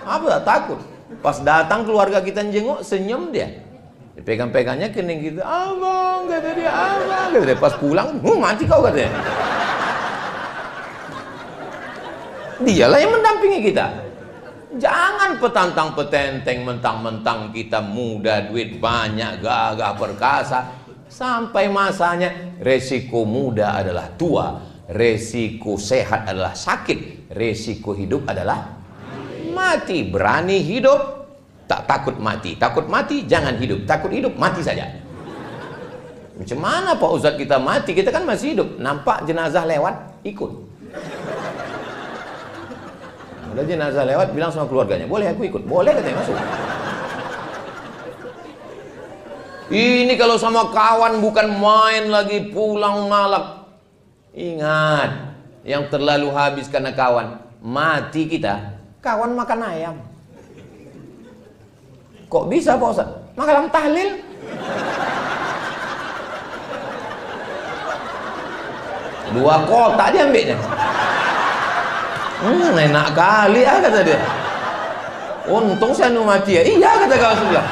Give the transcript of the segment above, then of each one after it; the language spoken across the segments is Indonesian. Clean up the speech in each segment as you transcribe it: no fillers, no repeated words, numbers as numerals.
Apa tak takut? Pas datang keluarga kita jenguk, senyum dia. Pegang-pegangnya kening gitu. Abang, kata dia, abang. Kata dia. Pas pulang, mati kau katanya. Dialah yang mendampingi kita. Jangan petantang petenteng mentang-mentang kita muda, duit banyak, gagah perkasa. Sampai masanya resiko muda adalah tua, resiko sehat adalah sakit, resiko hidup adalah mati. Berani hidup, tak takut mati. Takut mati, jangan hidup. Takut hidup, mati saja. Macam mana Pak Ustadz kita mati? Kita kan masih hidup. Nampak jenazah lewat, ikut. Udah jenazah lewat, bilang sama keluarganya, boleh aku ikut? Boleh katanya, masuk. Ini kalau sama kawan bukan main lagi, pulang malam. Ingat, yang terlalu habis karena kawan, mati kita. Kawan makan ayam. Kok bisa Pak Ustaz? Makan tahlil. Dua kotak dia ambilnya. Enak kali kata dia. Untung saya mati ya. Iya kata kawan sebelah.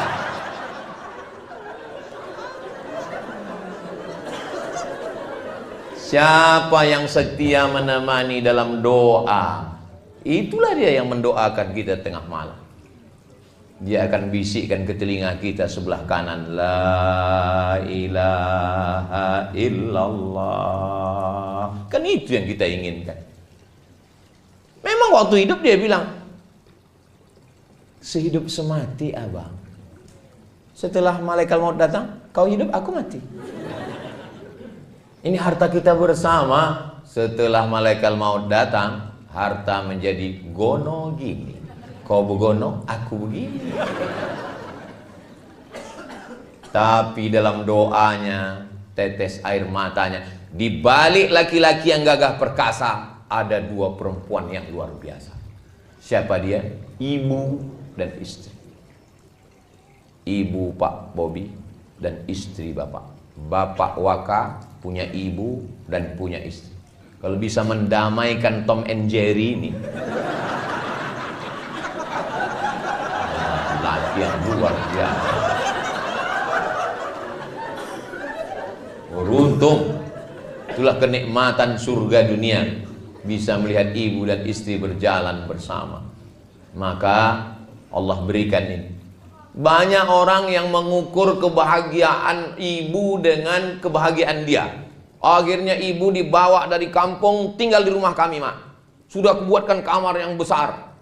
Siapa yang setia menemani dalam doa, itulah dia yang mendoakan kita tengah malam. Dia akan bisikkan ke telinga kita sebelah kanan, la ilaha illallah. Kan itu yang kita inginkan. Memang waktu hidup dia bilang, sehidup semati abang. Setelah malaikat maut datang, kau hidup, aku mati. Ini harta kita bersama. Setelah malaikat maut datang, harta menjadi gono gini. Kau begono, aku begini. Tapi dalam doanya, tetes air matanya, di balik laki-laki yang gagah perkasa, ada dua perempuan yang luar biasa. Siapa dia? Ibu dan istri. Ibu Pak Bobi dan istri Bapak. Bapak Waka punya ibu dan punya istri. Kalau bisa mendamaikan Tom and Jerry ini, laki yang luar biasa. Beruntung, itulah kenikmatan surga dunia. Bisa melihat ibu dan istri berjalan bersama. Maka Allah berikan ini. Banyak orang yang mengukur kebahagiaan ibu dengan kebahagiaan dia. Akhirnya ibu dibawa dari kampung, tinggal di rumah kami, Mak. Sudah kubuatkan kamar yang besar.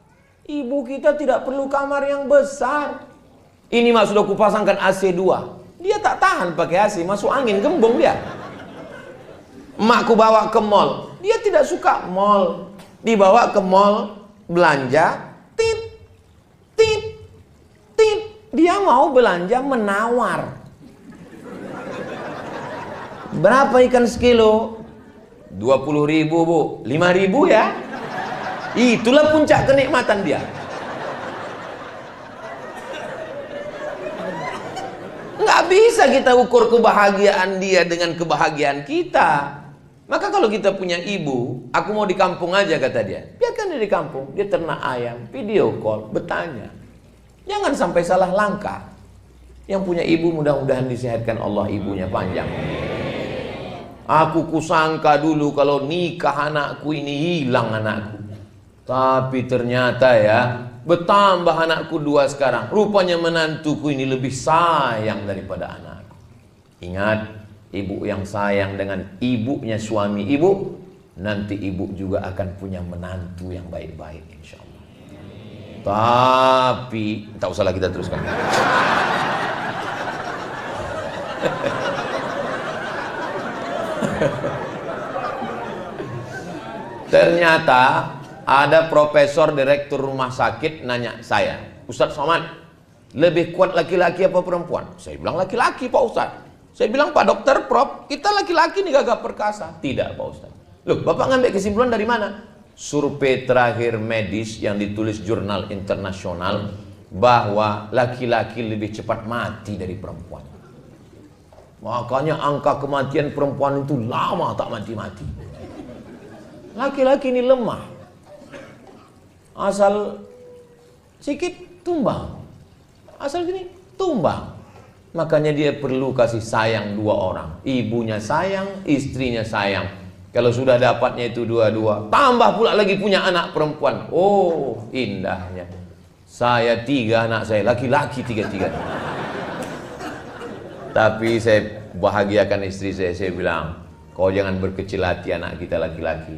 Ibu kita tidak perlu kamar yang besar. Ini Mak, sudah kupasangkan AC 2. Dia tak tahan pakai AC, masuk angin, gembung dia. Emakku bawa ke mall. Dia tidak suka mall. Dibawa ke mall, belanja, tit, tit, tit. Dia mau belanja menawar. Berapa ikan sekilo? 20.000 bu, 5.000 ya. Itulah puncak kenikmatan dia. Nggak bisa kita ukur kebahagiaan dia dengan kebahagiaan kita. Maka kalau kita punya ibu, aku mau di kampung aja kata dia. Biarkan dia di kampung, dia ternak ayam, video call, bertanya. Jangan sampai salah langkah. Yang punya ibu mudah-mudahan disehatkan Allah, ibunya panjang. Aku kusangka dulu kalau nikah anakku ini hilang anakku. Tapi ternyata ya, bertambah anakku 2 sekarang. Rupanya menantuku ini lebih sayang daripada anakku. Ingat, ibu yang sayang dengan ibunya suami ibu, nanti ibu juga akan punya menantu yang baik-baik insya Allah. Tapi tak usahlah kita teruskan. Ternyata ada profesor direktur rumah sakit nanya saya, Ustadz Somad, lebih kuat laki-laki apa perempuan? Saya bilang laki-laki Pak Ustadz. Saya bilang Pak Dokter, Prof, kita laki-laki nih gagah perkasa. Tidak Pak Ustadz. Loh, Bapak ngambil kesimpulan dari mana? Survei terakhir medis yang ditulis jurnal internasional bahwa laki-laki lebih cepat mati dari perempuan. Makanya angka kematian perempuan itu lama tak mati-mati. Laki-laki ini lemah. Asal Sikit tumbang. Asal gini tumbang. Makanya dia perlu kasih sayang dua orang. Ibunya sayang, istrinya sayang. Kalau sudah dapatnya itu dua-dua, tambah pula lagi punya anak perempuan. Oh, indahnya. Saya 3 anak saya, laki-laki 3-3. Tapi saya bahagiakan istri saya bilang, kau jangan berkecil hati, anak kita laki-laki.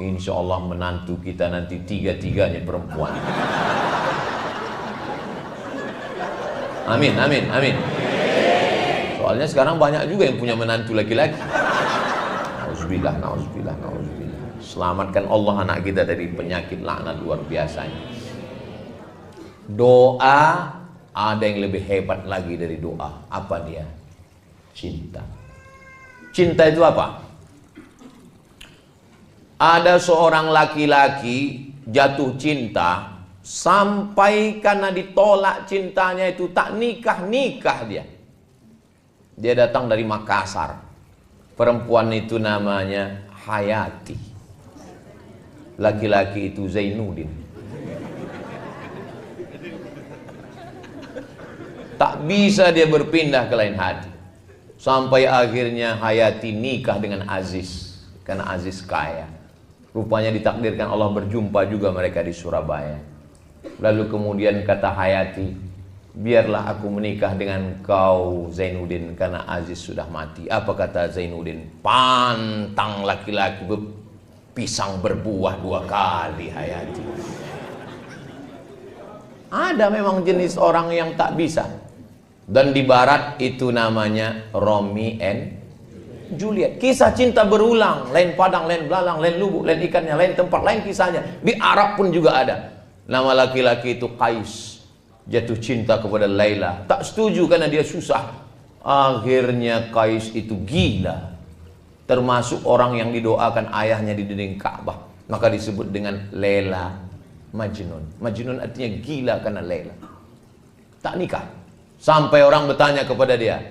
Insya Allah menantu kita nanti 3-3-nya perempuan. Amin, amin, amin. Soalnya sekarang banyak juga yang punya menantu laki-laki. Nauzubillah, nauzubillah, nauzubillah. Selamatkan Allah anak kita dari penyakit laknat luar biasanya. Doa ada yang lebih hebat lagi dari doa. Apa dia? Cinta. Cinta itu apa? Ada seorang laki-laki jatuh cinta sampai karena ditolak cintanya itu tak nikah dia. Dia datang dari Makassar. Perempuan itu namanya Hayati. Laki-laki itu Zainuddin. Tak bisa dia berpindah ke lain hati. Sampai akhirnya Hayati nikah dengan Aziz. Karena Aziz kaya. Rupanya ditakdirkan Allah berjumpa juga mereka di Surabaya. Lalu kemudian kata Hayati, biarlah aku menikah dengan kau Zainuddin, karena Aziz sudah mati. Apa kata Zainuddin? Pantang laki-laki pisang berbuah 2 kali, Hayati. Ada memang jenis orang yang tak bisa. Dan di barat itu namanya Romeo and Juliet. Kisah cinta berulang, lain padang, lain belalang, lain lubuk, lain ikannya, lain tempat, lain kisahnya. Di Arab pun juga ada. Nama laki-laki itu Qais. Jatuh cinta kepada Laila, tak setuju karena dia susah. Akhirnya Qais itu gila, termasuk orang yang didoakan ayahnya di dinding Ka'bah. Maka disebut dengan Laila Majnun. Majnun artinya gila karena Laila. Tak nikah. Sampai orang bertanya kepada dia,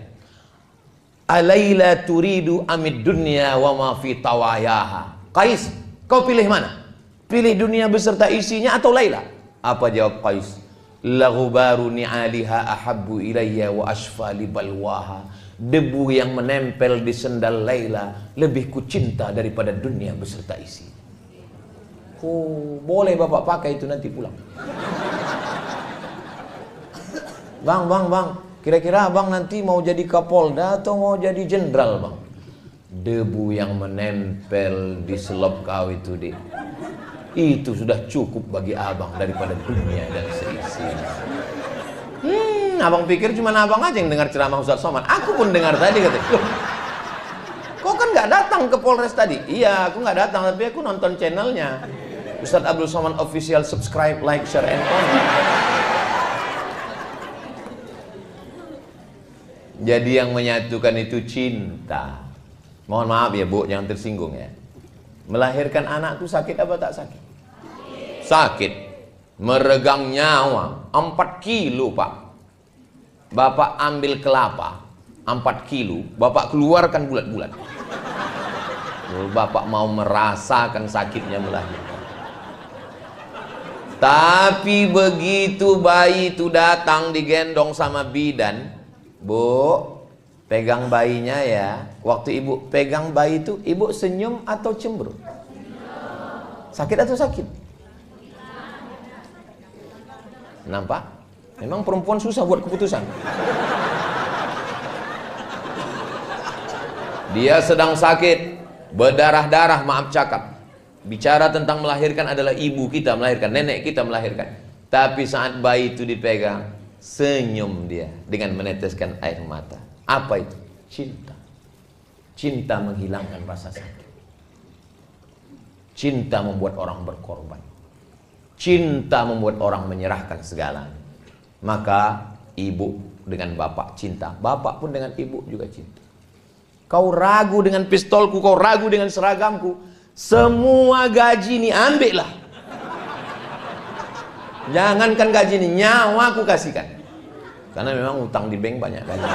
Alaila turidu amid dunya wa ma fi tawayaha. Qais, kau pilih mana? Pilih dunia beserta isinya atau Laila? Apa jawab Qais? Laghubaru ni'aliha ahabbu ilayya wa ashfali balwaha. Debu yang menempel di sendal Laila lebih kucinta daripada dunia beserta isi. Oh, boleh bapak pakai itu nanti pulang. Bang, kira-kira abang nanti mau jadi Kapolda atau mau jadi jenderal, bang? Debu yang menempel di selop kau itu, Dik, itu sudah cukup bagi abang daripada dunia dan seisinya. Abang pikir cuma abang aja yang dengar ceramah Ustaz Somad? Aku pun dengar tadi, katanya. Loh, kau kan nggak datang ke Polres tadi? Iya, aku nggak datang, tapi aku nonton channelnya Ustaz Abdul Somad Official. Subscribe, like, share, and comment. Jadi yang menyatukan itu cinta. Mohon maaf ya Bu, jangan tersinggung ya. Melahirkan anak itu sakit apa tak sakit? Sakit. Meregang nyawa 4 kilo, Pak. Bapak ambil kelapa 4 kilo, Bapak keluarkan bulat-bulat. Bapak mau merasakan sakitnya melahirkan. Tapi begitu bayi itu datang digendong sama bidan, Bu, pegang bayinya ya. Waktu ibu pegang bayi itu, ibu senyum atau cemberut? Sakit atau sakit? Nampak? Memang perempuan susah buat keputusan. Dia sedang sakit, berdarah-darah, maaf cakap. Bicara tentang melahirkan adalah ibu kita melahirkan, nenek kita melahirkan. Tapi saat bayi itu dipegang, senyum dia dengan meneteskan air mata. Apa itu? Cinta. Cinta menghilangkan rasa sakit. Cinta membuat orang berkorban. Cinta membuat orang menyerahkan segalanya. Maka ibu dengan bapak cinta, bapak pun dengan ibu juga cinta. Kau ragu dengan pistolku, kau ragu dengan seragamku, semua gaji ini ambillah. Jangankan gaji ini, nyawa aku kasihkan. Karena memang utang di bank banyak gaji.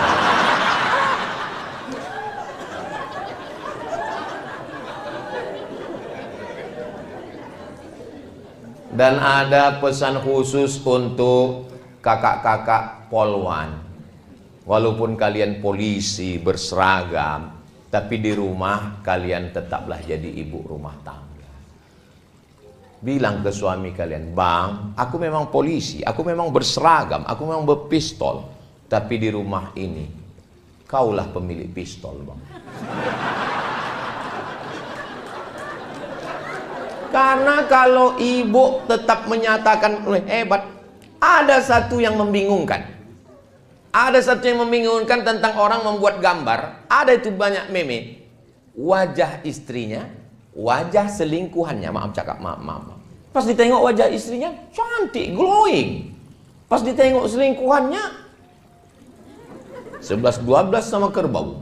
Dan ada pesan khusus untuk kakak-kakak polwan. Walaupun kalian polisi berseragam, tapi di rumah kalian tetaplah jadi ibu rumah tangga. Bilang ke suami kalian, bang, aku memang polisi, aku memang berseragam, aku memang berpistol, tapi di rumah ini kaulah pemilik pistol, bang. Karena kalau ibu tetap menyatakan hebat, ada satu yang membingungkan. Ada satu yang membingungkan tentang orang membuat gambar. Ada itu banyak meme. Wajah istrinya, wajah selingkuhannya. Maaf cakap, maaf. Pas ditengok wajah istrinya, cantik, glowing. Pas ditengok selingkuhannya, 11-12 sama kerbau.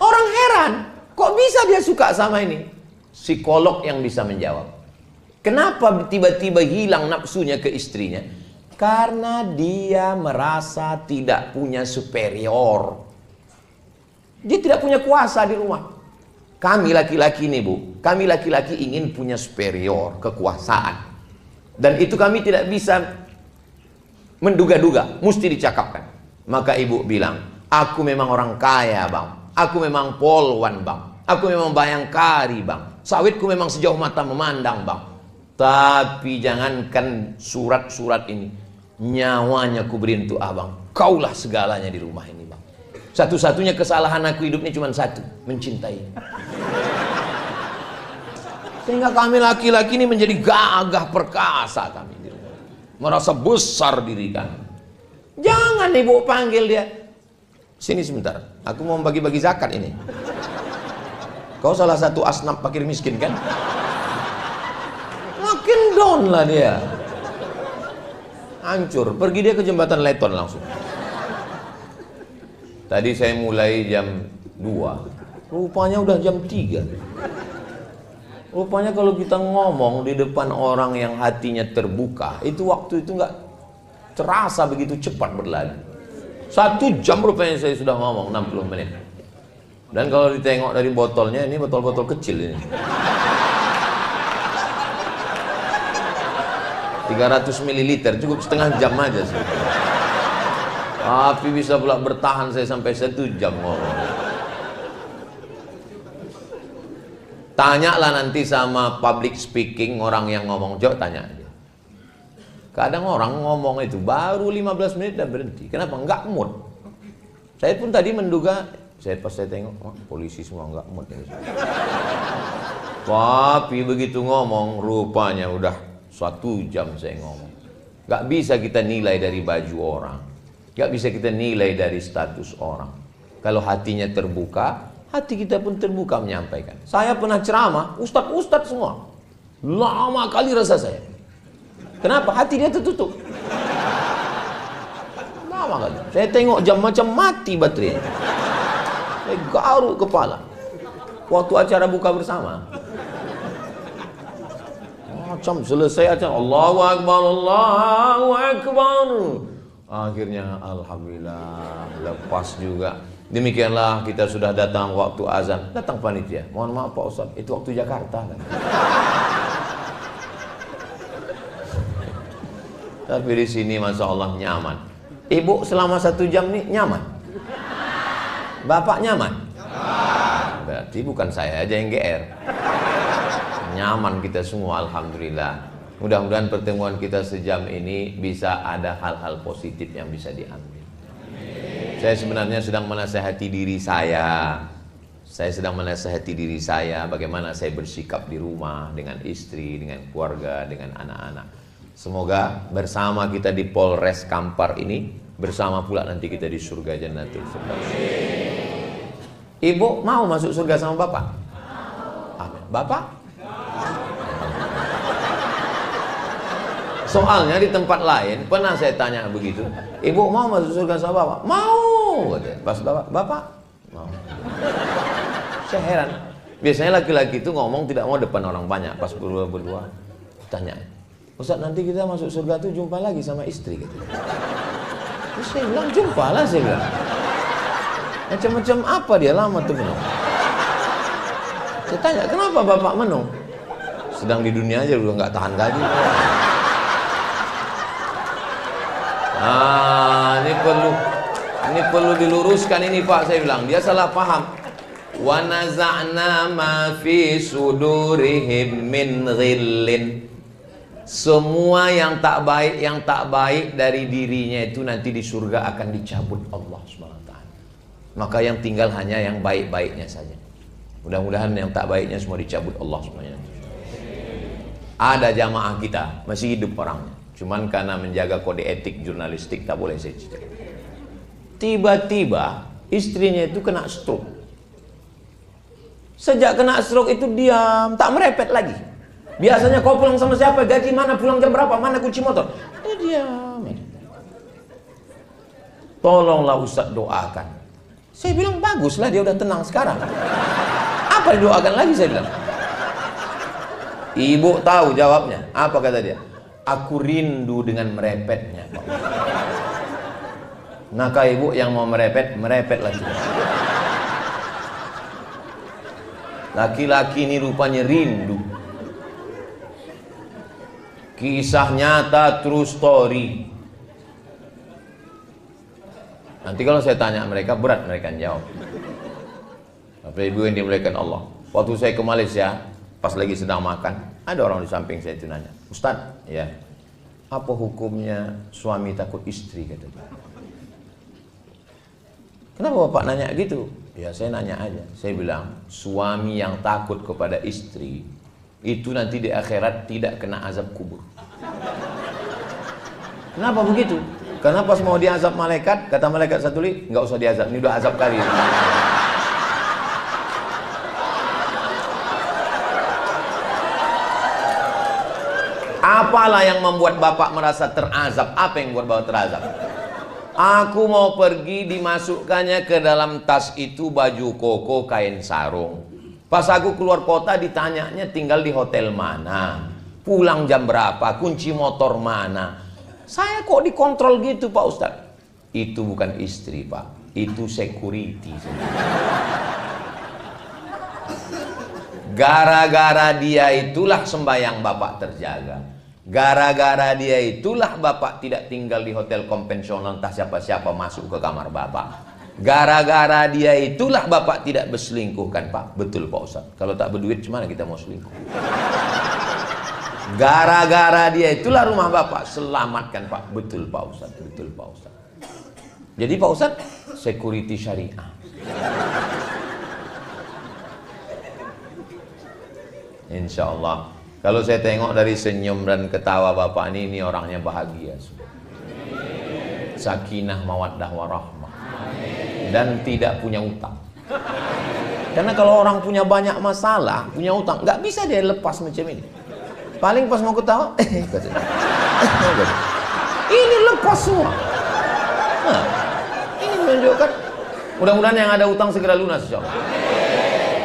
Orang heran, kok bisa dia suka sama ini? Psikolog yang bisa menjawab. Kenapa tiba-tiba hilang nafsunya ke istrinya? Karena dia merasa tidak punya superior. Dia tidak punya kuasa di rumah. Kami laki-laki nih bu, kami laki-laki ingin punya superior, kekuasaan. Dan itu kami tidak bisa menduga-duga, mesti dicakapkan. Maka ibu bilang, aku memang orang kaya bang, aku memang polwan bang, aku memang bayangkari bang, sawitku memang sejauh mata memandang bang. Tapi jangankan surat-surat ini, nyawanya ku beri untuk abang. Kaulah segalanya di rumah ini bang. Satu-satunya kesalahan aku hidup ini cuma satu, mencintai. Sehingga kami laki-laki ini menjadi gagah perkasa kami di rumah. Merasa besar diri kami. Jangan ibu panggil dia. Sini sebentar, aku mau bagi-bagi zakat ini. Kau salah satu asnaf fakir miskin kan? Makin down lah dia. Hancur, pergi dia ke jembatan Leton langsung. Tadi saya mulai jam 2, rupanya udah jam 3. Rupanya kalau kita ngomong di depan orang yang hatinya terbuka, itu waktu itu nggak terasa begitu cepat berlalu. 1 jam rupanya saya sudah ngomong 60 menit. Dan kalau ditengok dari botolnya, ini botol-botol kecil ini. 300 ml, cukup setengah jam aja sih. Tapi bisa pula bertahan saya sampai 1 jam ngomong. Tanyalah nanti sama public speaking, orang yang ngomong, coba tanya aja. Kadang orang ngomong itu baru 15 menit dan berhenti. Kenapa? Enggak mood. Saya pun tadi menduga, pas saya tengok, polisi semua enggak mood. Tapi begitu ngomong, rupanya udah 1 jam saya ngomong. Enggak bisa kita nilai dari baju orang. Enggak bisa kita nilai dari status orang. Kalau hatinya terbuka, hati kita pun terbuka menyampaikan. Saya pernah ceramah, ustadz semua. Lama kali rasa saya. Kenapa? Hati dia tertutup. Lama kali. Saya tengok jam macam mati baterainya. Saya garuk kepala. Waktu acara buka bersama. Macam selesai acara. Allahu Akbar, Allahu Akbar. Akhirnya alhamdulillah lepas juga. Demikianlah kita sudah datang waktu azan. Datang panitia. Mohon maaf Pak Ustaz, itu waktu Jakarta kan. Tapi di sini masya Allah nyaman. Ibu selama 1 jam nih nyaman. Bapak nyaman. Berarti bukan saya aja yang GR. Nyaman kita semua alhamdulillah. Mudah-mudahan pertemuan kita sejam ini bisa ada hal-hal positif yang bisa diambil. Saya sebenarnya sedang menasihati diri saya. Saya sedang menasihati diri saya bagaimana saya bersikap di rumah dengan istri, dengan keluarga, dengan anak-anak. Semoga bersama kita di Polres Kampar ini, bersama pula nanti kita di surga Jannatul Firdaus. Ibu mau masuk surga sama Bapak? Amin. Bapak? Soalnya di tempat lain pernah saya tanya begitu, ibu mau masuk surga sama Bapak? Mau. Pas Bapak mau. Saya heran. Biasanya laki-laki itu ngomong tidak mau depan orang banyak. Pas berdua tanya, Ustaz nanti kita masuk surga tuh jumpa lagi sama istri gitu. Terus saya bilang jumpa lah, saya bilang. Macam-macam apa dia lama tuh menung. Saya tanya kenapa Bapak menung? Sedang di dunia aja udah nggak tahan gaji. Ini perlu diluruskan ini Pak, saya bilang. Dia salah paham. Wa naza'na ma fi sudurihim min ghillin. Semua yang tak baik dari dirinya itu nanti di surga akan dicabut Allah SWT. Maka yang tinggal hanya yang baik-baiknya saja. Mudah-mudahan yang tak baiknya semua dicabut Allah semuanya. Ada jamaah kita masih hidup orangnya, cuman karena menjaga kode etik jurnalistik tak boleh saya cerita. Tiba-tiba istrinya itu kena stroke. Sejak kena stroke itu diam, tak merepet lagi. Biasanya kau pulang sama siapa, gaji mana, pulang jam berapa, mana kunci motor. Dia diam. Tolonglah Ustaz doakan. Saya bilang baguslah dia udah tenang sekarang. Apa didoakan lagi, saya bilang. Ibu tahu jawabnya. Apa kata dia? Aku rindu dengan merepetnya, Pak. Maka ibu yang mau merepet lagi. Laki-laki ini rupanya rindu. Kisah nyata, true story. Nanti kalau saya tanya mereka, berat mereka jawab. Bapak Ibu yang dimuliakan Allah, waktu saya ke Malaysia, pas lagi sedang makan, ada orang di samping saya itu nanya, Ustadz, ya, apa hukumnya suami takut istri, kata dia. Kenapa Bapak nanya gitu? Ya saya nanya aja. Saya bilang, suami yang takut kepada istri itu nanti di akhirat tidak kena azab kubur. Kenapa begitu? Karena pas mau diazab malaikat, kata malaikat satu lagi, nggak usah diazab, ini udah azab kali. Apalah yang membuat Bapak merasa terazab? Apa yang membuat Bapak terazab? Aku mau pergi, dimasukkannya ke dalam tas itu baju koko, kain sarung. Pas aku keluar kota ditanyanya tinggal di hotel mana, pulang jam berapa, kunci motor mana. Saya kok dikontrol gitu Pak Ustadz? Itu bukan istri Pak, itu security. Gara-gara dia itulah sembahyang Bapak terjaga. Gara-gara dia itulah Bapak tidak tinggal di hotel konvensional entah siapa-siapa masuk ke kamar Bapak. Gara-gara dia itulah Bapak tidak berselingkuh kan Pak? Betul Pak Ustadz. Kalau tak berduit gimana kita mau selingkuh? Gara-gara dia itulah rumah Bapak selamatkan Pak. Betul Pak Ustadz. Betul Pak Ustadz. Jadi Pak Ustadz, security syariah. Insya Allah. Kalau saya tengok dari senyum dan ketawa Bapak ini orangnya bahagia. Sakinah, mawaddah, warahmah. Dan tidak punya utang. Karena kalau orang punya banyak masalah, punya utang, nggak bisa dia lepas macam ini. Paling pas mau ketawa, ini lepas semua. Nah, ini menunjukkan, mudah-mudahan yang ada utang segera lunas, insyaallah.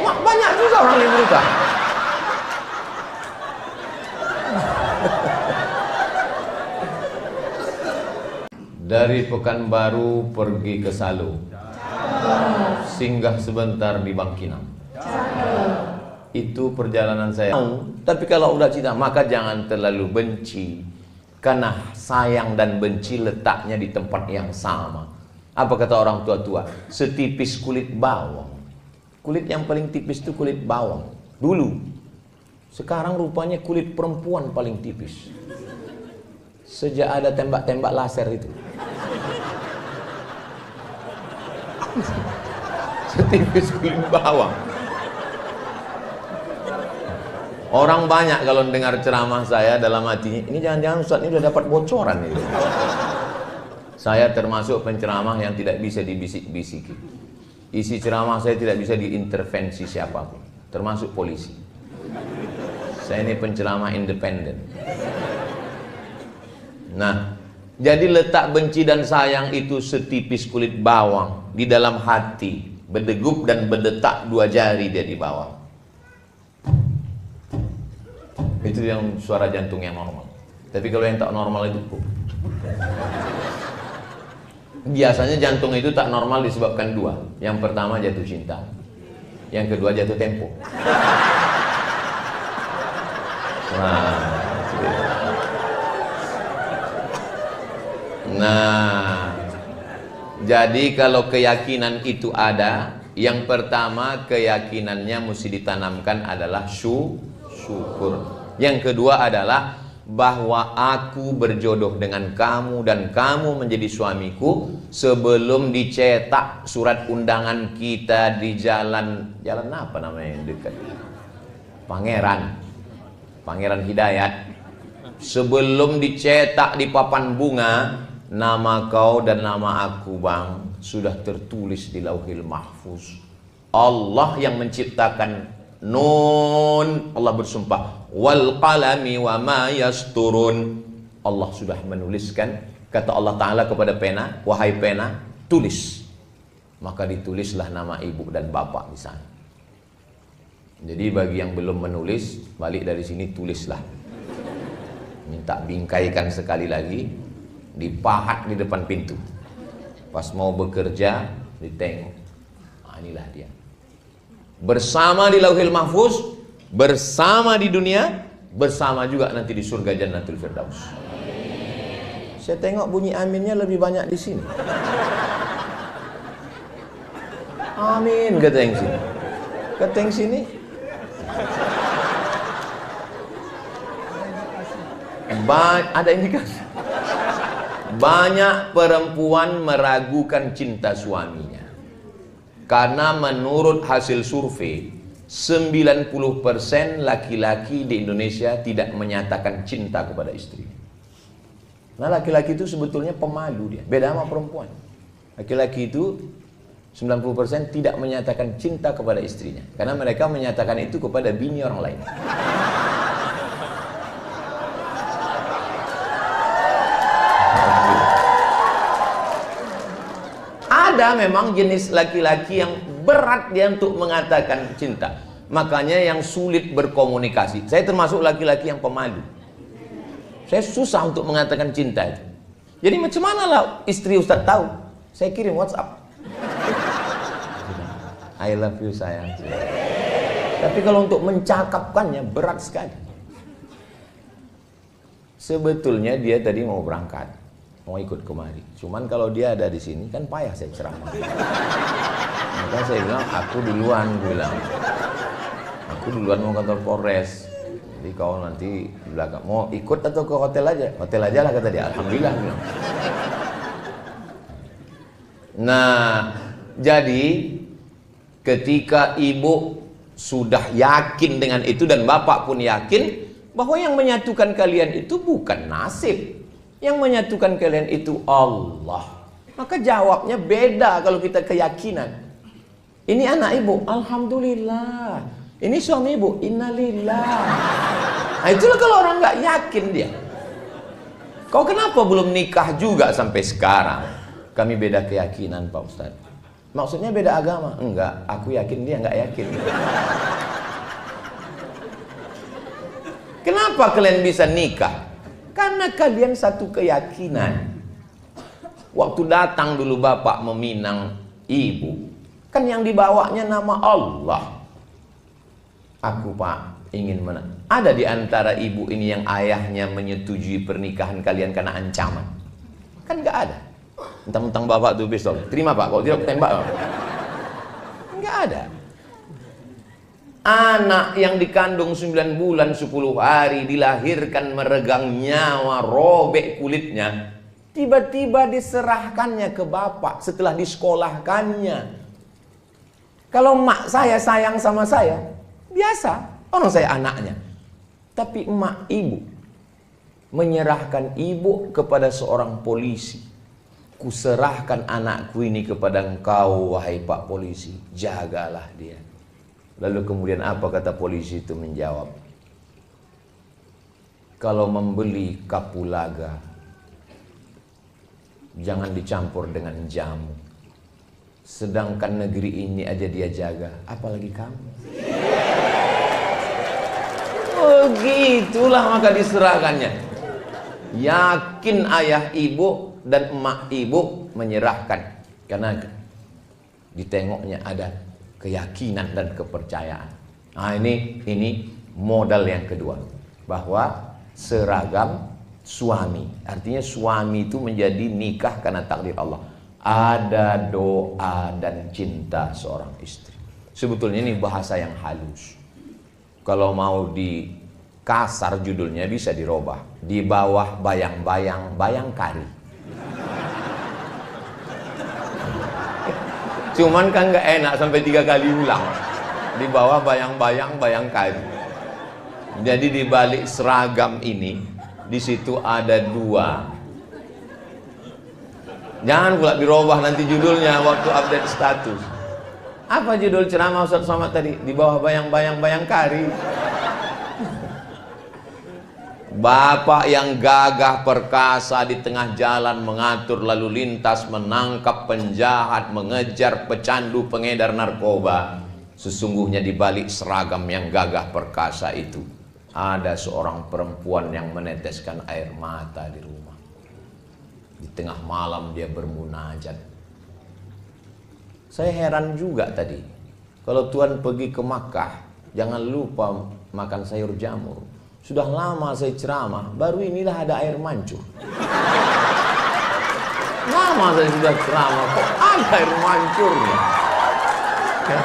Banyak juga orang yang berutang. Dari Pekanbaru pergi ke Salo, singgah sebentar di Bangkinang. Itu perjalanan saya. Tapi kalau udah cinta maka jangan terlalu benci, karena sayang dan benci letaknya di tempat yang sama. Apa kata orang tua-tua? Setipis kulit bawang. Kulit yang paling tipis itu kulit bawang dulu. Sekarang rupanya kulit perempuan paling tipis. Sejak ada tembak-tembak laser itu. Setipis kulit bawang. Orang banyak kalau dengar ceramah saya dalam hatinya, ini jangan-jangan Ustaz ini udah dapat bocoran ini. Saya termasuk penceramah yang tidak bisa dibisik-bisiki. Isi ceramah saya tidak bisa diintervensi siapapun, termasuk polisi. Saya ini penceramah independen. Nah, jadi letak benci dan sayang itu setipis kulit bawang di dalam hati, berdegup dan berdetak 2 jari dia di bawah. Itu yang suara jantung yang normal. Tapi kalau yang tak normal itu biasanya jantung itu tak normal disebabkan 2. Yang pertama jatuh cinta, yang kedua jatuh tempo. Nah, jadi kalau keyakinan itu ada, yang pertama keyakinannya mesti ditanamkan adalah syukur. Yang kedua adalah bahwa aku berjodoh dengan kamu dan kamu menjadi suamiku sebelum dicetak surat undangan kita di jalan apa namanya yang dekat Pangeran Hidayat. Sebelum dicetak di papan bunga, nama kau dan nama aku, Bang, sudah tertulis di Lauhil Mahfuz. Allah yang menciptakan. Nun, Allah bersumpah, wal qalami wa ma yasturun. Allah sudah menuliskan. Kata Allah Ta'ala kepada pena, wahai pena, tulis. Maka ditulislah nama ibu dan bapak di sana. Jadi bagi yang belum menulis, balik dari sini tulislah. Minta bingkaikan sekali lagi, dipahat di depan pintu. Pas mau bekerja, ditengok. Nah, inilah dia. Bersama di Lauhil Mahfuz, bersama di dunia, bersama juga nanti di surga Jannatul Firdaus. Saya tengok bunyi aminnya lebih banyak di sini. Amin kata yang sini. Kata yang sini. Ada indikasi. Banyak perempuan meragukan cinta suaminya. Karena menurut hasil survei 90% laki-laki di Indonesia tidak menyatakan cinta kepada istri. Nah, laki-laki itu sebetulnya pemalu dia. Beda sama perempuan. Laki-laki itu 90% tidak menyatakan cinta kepada istrinya. Karena mereka menyatakan itu kepada bini orang lain. Ada memang jenis laki-laki yang berat dia untuk mengatakan cinta. Makanya yang sulit berkomunikasi. Saya termasuk laki-laki yang pemalu. Saya susah untuk mengatakan cinta itu. Jadi macam mana lah istri Ustaz tahu? Saya kirim WhatsApp. I love you sayang. Tapi kalau untuk mencakapkannya berat sekali. Sebetulnya dia tadi mau berangkat. Mau ikut kemari. Cuman kalau dia ada di sini kan payah saya ceramah. Maka saya bilang, aku duluan, aku duluan mau kantor Polres. Jadi kau nanti belakang mau ikut atau ke hotel aja? Hotel aja lah kata dia. Alhamdulillah. Nah, jadi ketika ibu sudah yakin dengan itu dan bapak pun yakin bahwa yang menyatukan kalian itu bukan nasib. Yang menyatukan kalian itu Allah. Maka jawabnya beda kalau kita keyakinan. Ini anak ibu, alhamdulillah. Ini suami ibu, innalillah. Nah, itulah kalau orang nggak yakin dia. Kau kenapa belum nikah juga sampai sekarang? Kami beda keyakinan Pak Ustadz. Maksudnya beda agama? Enggak, aku yakin dia nggak yakin. Kenapa kalian bisa nikah? Karena kalian satu keyakinan. Waktu datang dulu bapak meminang ibu, kan yang dibawanya nama Allah. Aku Pak ingin ada di antara ibu ini yang ayahnya menyetujui pernikahan kalian karena ancaman? Kan nggak ada. Mentang-mentang bapak tuh pistol, terima Pak, kalau tidak tembak. Nggak ada. Anak yang dikandung 9 bulan 10 hari dilahirkan meregang nyawa, robek kulitnya, tiba-tiba diserahkannya ke bapak setelah disekolahkannya. Kalau mak saya sayang sama saya, biasa, orang saya anaknya. Tapi emak ibu menyerahkan ibu kepada seorang polisi. Kuserahkan anakku ini kepada engkau, wahai Pak Polisi, jagalah dia. Lalu kemudian apa kata polisi itu menjawab? Kalau membeli kapulaga, jangan dicampur dengan jamu. Sedangkan negeri ini aja dia jaga, apalagi kamu. Oh gitulah maka diserahkannya. Yakin ayah ibu dan emak ibu menyerahkan. Karena ditengoknya ada keyakinan dan kepercayaan. Nah ini modal yang kedua. bahwa seragam suami. Artinya suami itu menjadi nikah karena takdir Allah. Ada doa dan cinta seorang istri. Sebetulnya ini bahasa yang halus. Kalau mau di kasar judulnya bisa dirubah. Di bawah bayang-bayang bayangkari. Cuman kan nggak enak sampai 3 kali ulang. Di bawah bayang-bayang bayangkari. Jadi di balik seragam ini, di situ ada 2. Jangan pula dirubah nanti judulnya waktu update status. Apa judul ceramah Ustaz Somad tadi? Di bawah bayang-bayang bayangkari. Bapak yang gagah perkasa di tengah jalan mengatur lalu lintas, menangkap penjahat, mengejar pecandu pengedar narkoba. Sesungguhnya di balik seragam yang gagah perkasa itu ada seorang perempuan yang meneteskan air mata di rumah. Di tengah malam dia bermunajat. Saya heran juga tadi. Kalau Tuhan pergi ke Makkah, jangan lupa makan sayur jamur. Sudah lama saya ceramah, baru inilah ada air mancur. Lama saya sudah ceramah, kok ada air mancurnya? Ya.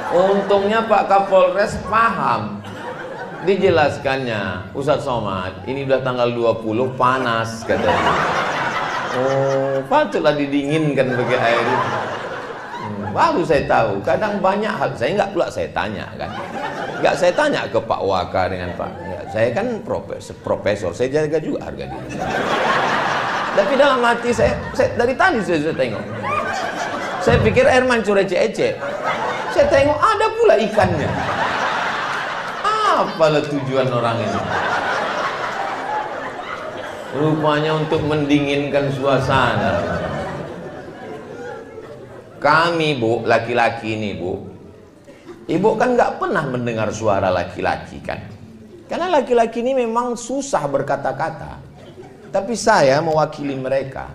Untungnya Pak Kapolres paham. Dijelaskannya, Ustaz Somad, ini udah tanggal 20 panas katanya. Oh, patutlah didinginkan pakai air itu. Baru saya tahu, kadang banyak hal saya nggak pula saya tanya kan. Nggak saya tanya ke Pak Waka dengan Pak. Ya, saya kan profesor, saya jaga juga harga diri. Tapi dalam hati saya dari tadi saya tengok. Saya pikir air mancur ece-ece. Saya tengok ada pula ikannya. Apalah tujuan orang ini? Rupanya untuk mendinginkan suasana. Kami Bu, laki-laki ini Bu, Ibu kan nggak pernah mendengar suara laki-laki kan? Karena laki-laki ini memang susah berkata-kata. Tapi saya mewakili mereka.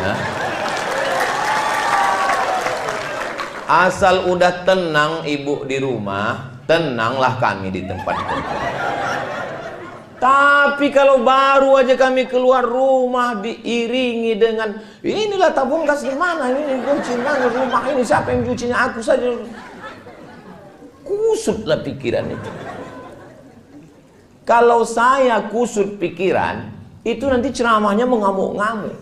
Ya. Asal udah tenang ibu di rumah, tenanglah kami di tempat kerja. Tapi kalau baru aja kami keluar rumah diiringi dengan inilah tabung gas di mana, ini kunci mana rumah ini, siapa yang cucinya, aku saja. Kusutlah pikiran itu. Kalau saya kusut pikiran, itu nanti ceramahnya mengamuk-ngamuk.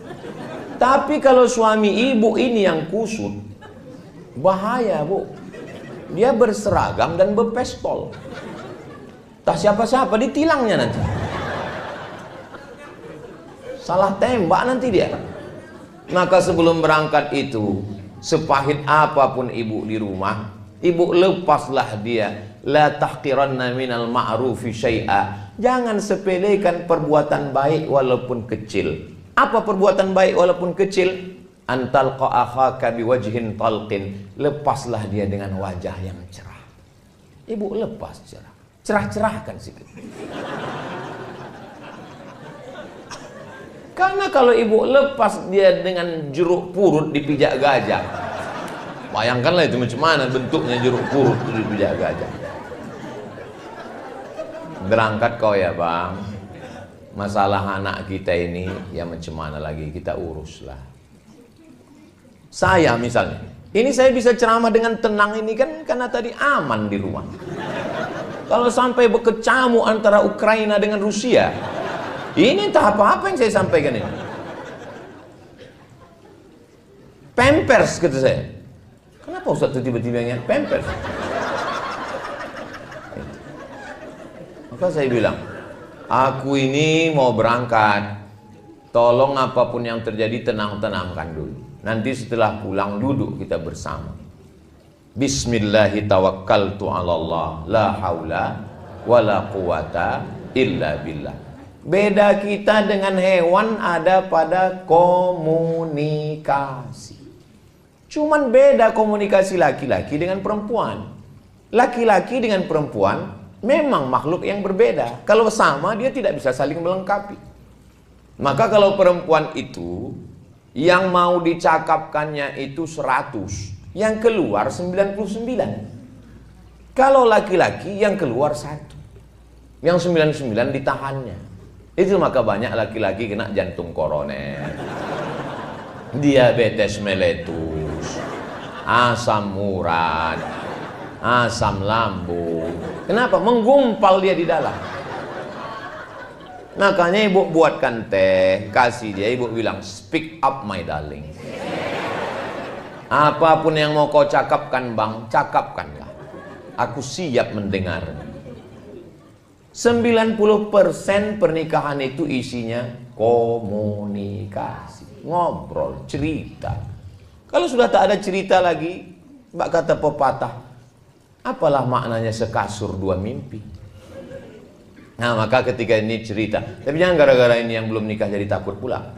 Tapi kalau suami ibu ini yang kusut, bahaya Bu. Dia berseragam dan berpistol. Tak siapa-siapa ditilangnya nanti. Salah tembak nanti dia. Maka sebelum berangkat itu, sepahit apapun ibu di rumah, ibu lepaslah dia. La tahqiranna minal ma'rufi syai'a. Jangan sepelekan perbuatan baik walaupun kecil. Apa perbuatan baik walaupun kecil? Antalqa akhaka biwajhin talqin. Lepaslah dia dengan wajah yang cerah. Ibu lepas cerah. Cerah-cerahkan sikit. Karena kalau ibu lepas dia dengan jeruk purut dipijak gajah. Bayangkanlah itu macam mana bentuknya jeruk purut itu dipijak gajah. Berangkat kau ya bang. Masalah anak kita ini ya macam mana lagi kita uruslah. Saya misalnya, ini saya bisa ceramah dengan tenang ini kan karena tadi aman di rumah. Kalau sampai berkecamuk antara Ukraina dengan Rusia, ini entah apa-apa yang saya sampaikan ini. Pampers kata saya. Kenapa Ustaz itu tiba-tiba ingat Pampers? Maka saya bilang, aku ini mau berangkat. Tolong apapun yang terjadi tenang-tenangkan dulu. Nanti setelah pulang duduk kita bersama. Bismillahi tawakkaltu 'ala Allah, la haula wala quwata illa billah. Beda kita dengan hewan ada pada komunikasi. Cuman beda komunikasi laki-laki dengan perempuan. Laki-laki dengan perempuan memang makhluk yang berbeda. Kalau sama dia tidak bisa saling melengkapi. Maka kalau perempuan itu yang mau dicakapkannya itu 100, yang keluar 99. Kalau laki-laki yang keluar satu, yang 99 ditahannya. Itu maka banyak laki-laki kena jantung koroner, diabetes meletus, asam urat, asam lambung. Kenapa? Menggumpal dia di dalam. Makanya ibu buatkan teh, kasih dia, ibu bilang, speak up my darling. Apapun yang mau kau cakapkan bang, cakapkanlah. Aku siap mendengar. 90% pernikahan itu isinya komunikasi, ngobrol, cerita. Kalau sudah tak ada cerita lagi, mbak kata pepatah, apalah maknanya sekasur dua mimpi. Nah, maka ketika ini cerita, tapi jangan gara-gara ini yang belum nikah jadi takut pula.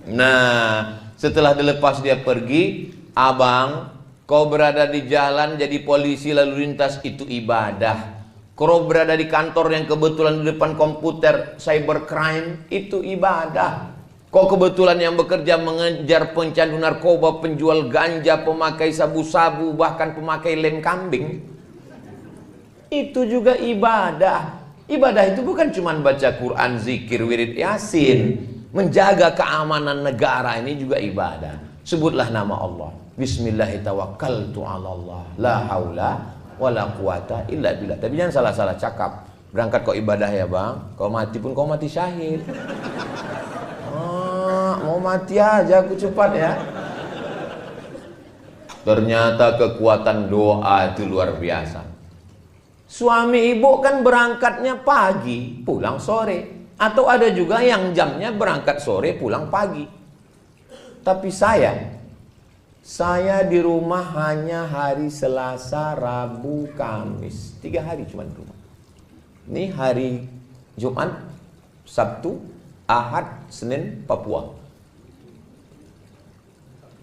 Nah, setelah dilepas dia pergi, abang, kau berada di jalan jadi polisi lalu lintas itu ibadah. Kau berada di kantor yang kebetulan di depan komputer cybercrime itu ibadah. Kau kebetulan yang bekerja mengejar pencandu narkoba, penjual ganja, pemakai sabu-sabu, bahkan pemakai lem kambing, itu juga ibadah. Ibadah itu bukan cuma baca Quran, zikir, wirid, yasin. Menjaga keamanan negara ini juga ibadah. Sebutlah nama Allah. Bismillahirrahmanirrahim. La haula wala quwata illa billah. Tapi jangan salah-salah cakap. Berangkat kau ibadah ya bang, kau mati pun kau mati syahid. Mau mati aja aku cepat ya. Ternyata kekuatan doa itu luar biasa. Suami ibu kan berangkatnya pagi, pulang sore. Atau ada juga yang jamnya berangkat sore, pulang pagi. Tapi saya di rumah hanya hari Selasa, Rabu, Kamis. 3 hari cuma di rumah. Ini hari Jumat, Sabtu, Ahad, Senin, Papua.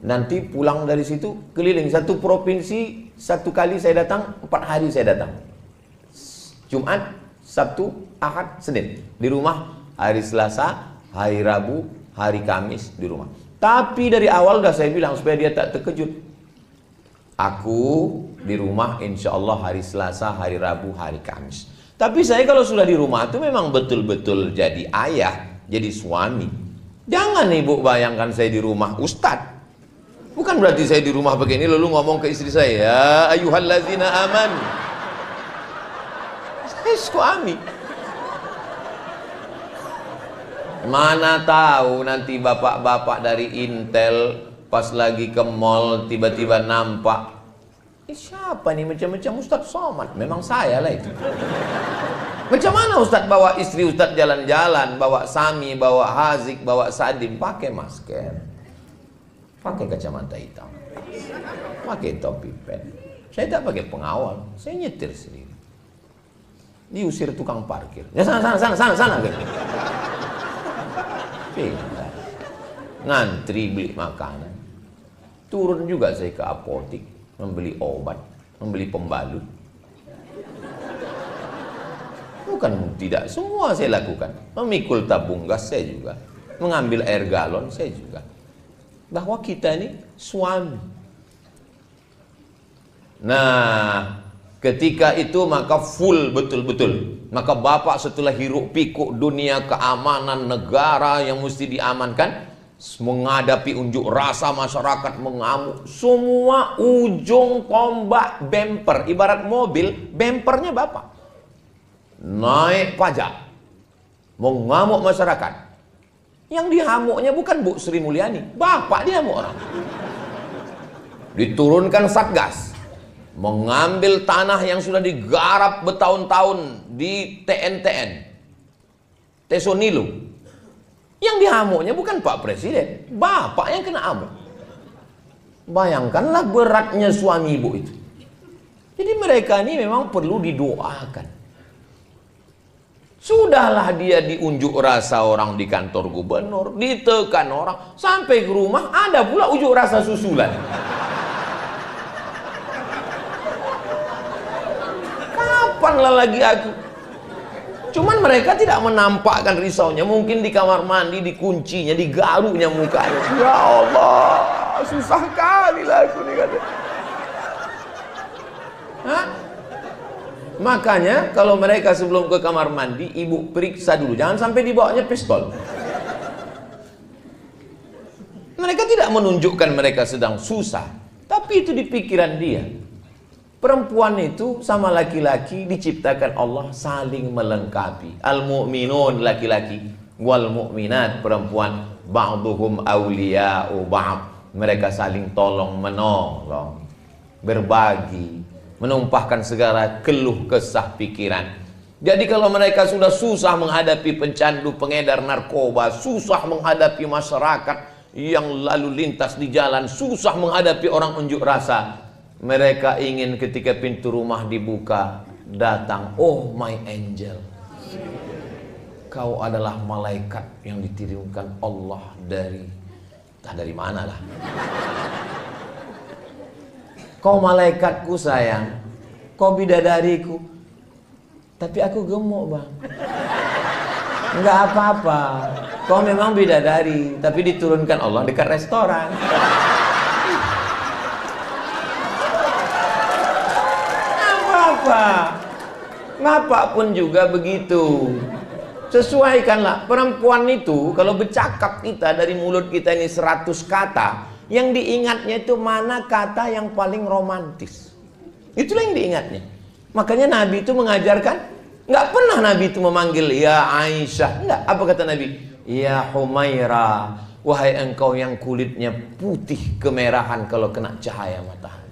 Nanti pulang dari situ, keliling satu provinsi, 1 kali saya datang, 4 hari saya datang. Jumat, Sabtu, Ahad, Senin. Di rumah hari Selasa, hari Rabu, hari Kamis di rumah. Tapi dari awal udah saya bilang supaya dia tak terkejut. Aku di rumah insya Allah hari Selasa, hari Rabu, hari Kamis. Tapi saya kalau sudah di rumah itu memang betul-betul jadi ayah, jadi suami. Jangan ibu bayangkan saya di rumah ustadz. Bukan berarti saya di rumah begini lalu ngomong ke istri saya, ya ayyuhallazina amanu. Saya suami. Mana tahu nanti bapak-bapak dari Intel pas lagi ke mall tiba-tiba nampak, siapa nih macam-macam Ustadz Somad? Memang saya lah itu. Macam mana Ustadz bawa istri Ustadz jalan-jalan, bawa Sami, bawa Hazik, bawa Sadim, pakai masker, pakai kacamata hitam, pakai topi pen. Saya tak pakai pengawal, saya nyetir sendiri. Diusir tukang parkir. Ya sana gitu. Pindah. Ngantri beli makanan. Turun juga saya ke apotik, membeli obat, membeli pembalut. Bukan tidak, semua saya lakukan. Memikul tabung gas saya juga, mengambil air galon saya juga. Bahwa kita ini suami. Nah, ketika itu maka full betul-betul. Maka bapak setelah hiruk pikuk dunia keamanan negara yang mesti diamankan, menghadapi unjuk rasa masyarakat mengamuk, semua ujung tombak bemper, ibarat mobil, bempernya bapak. Naik pajak, mengamuk masyarakat. Yang dihamuknya bukan Bu Sri Mulyani, bapak dihamuk orang. Diturunkan Satgas, mengambil tanah yang sudah digarap bertahun-tahun di TNTN, Tesonilo. Yang dihamuknya bukan Pak Presiden, bapak yang kena amuk. Bayangkanlah beratnya suami ibu itu. Jadi mereka ini memang perlu didoakan. Sudahlah dia diunjuk rasa orang di kantor gubernur, ditekan orang, sampai ke rumah ada pula unjuk rasa susulan. Kapanlah lagi aku? Cuman mereka tidak menampakkan risaunya. Mungkin di kamar mandi, dikuncinya, digaruknya mukanya. Ya Allah, susah kali lah aku nih kata. Hah? Makanya kalau mereka sebelum ke kamar mandi, ibu periksa dulu, jangan sampai dibawanya pistol. Mereka tidak menunjukkan mereka sedang susah, tapi itu di pikiran dia. Perempuan itu sama laki-laki diciptakan Allah saling melengkapi. Al-mu'minun laki-laki, wal mu'minat perempuan, ba'duhum awliya'u ba'd. Mereka saling tolong menolong, berbagi, menumpahkan segala keluh kesah pikiran. Jadi kalau mereka sudah susah menghadapi pencandu, pengedar narkoba, susah menghadapi masyarakat yang lalu lintas di jalan, susah menghadapi orang unjuk rasa, mereka ingin ketika pintu rumah dibuka, datang, oh my angel, kau adalah malaikat yang dikirimkan Allah dari, entah dari mana lah. Kau malaikatku sayang, kau bidadariku, tapi aku gemuk bang. Enggak apa-apa, kau memang bidadari, tapi diturunkan Allah dekat restoran. Apa-apa, bapak pun juga begitu. Sesuaikanlah. Perempuan itu kalau bercakap kita dari mulut kita ini 100 kata, yang diingatnya itu mana kata yang paling romantis. Itulah yang diingatnya. Makanya Nabi itu mengajarkan, nggak pernah Nabi itu memanggil ya Aisyah. Nggak. Apa kata Nabi? Ya Humaira, wahai engkau yang kulitnya putih kemerahan kalau kena cahaya matahari.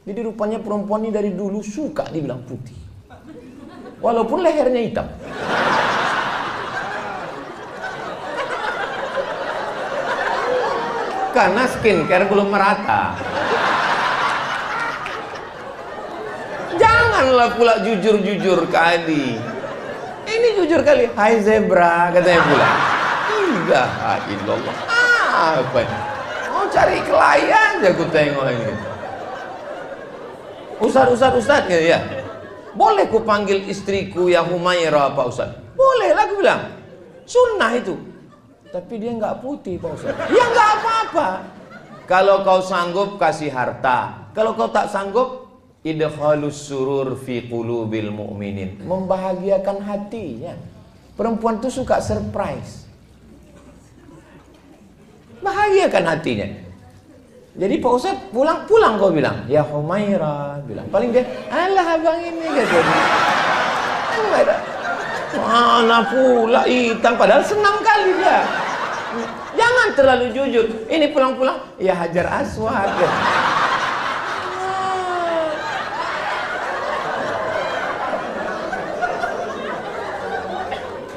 Jadi rupanya perempuan ini dari dulu suka dibilang putih, walaupun lehernya hitam. Karena skincare belum merata. Janganlah pula jujur-jujur kali. Ini jujur kali. Hai zebra, katanya pula. Ilaha illallah. Apa ini? Mau cari klien aja aku tengok ini. Ustaz gitu ya. Boleh ku panggil istriku ya Humaira Pak Ustaz? Boleh lah aku bilang. Sunnah itu. Tapi dia nggak putih Pak Ustaz. Ya nggak apa-apa. Kalau kau sanggup kasih harta. Kalau kau tak sanggup, idkhalus surur fi qulubil mu'minin, membahagiakan hatinya. Perempuan itu suka surprise, bahagiakan hatinya. Jadi Pak Ustaz pulang kau bilang ya Humaira, bilang paling dia alah abang ini gitu. Mana pula hitam, padahal senang kali dia. Jangan terlalu jujur. Ini pulang-pulang ya Hajar Aswad gitu.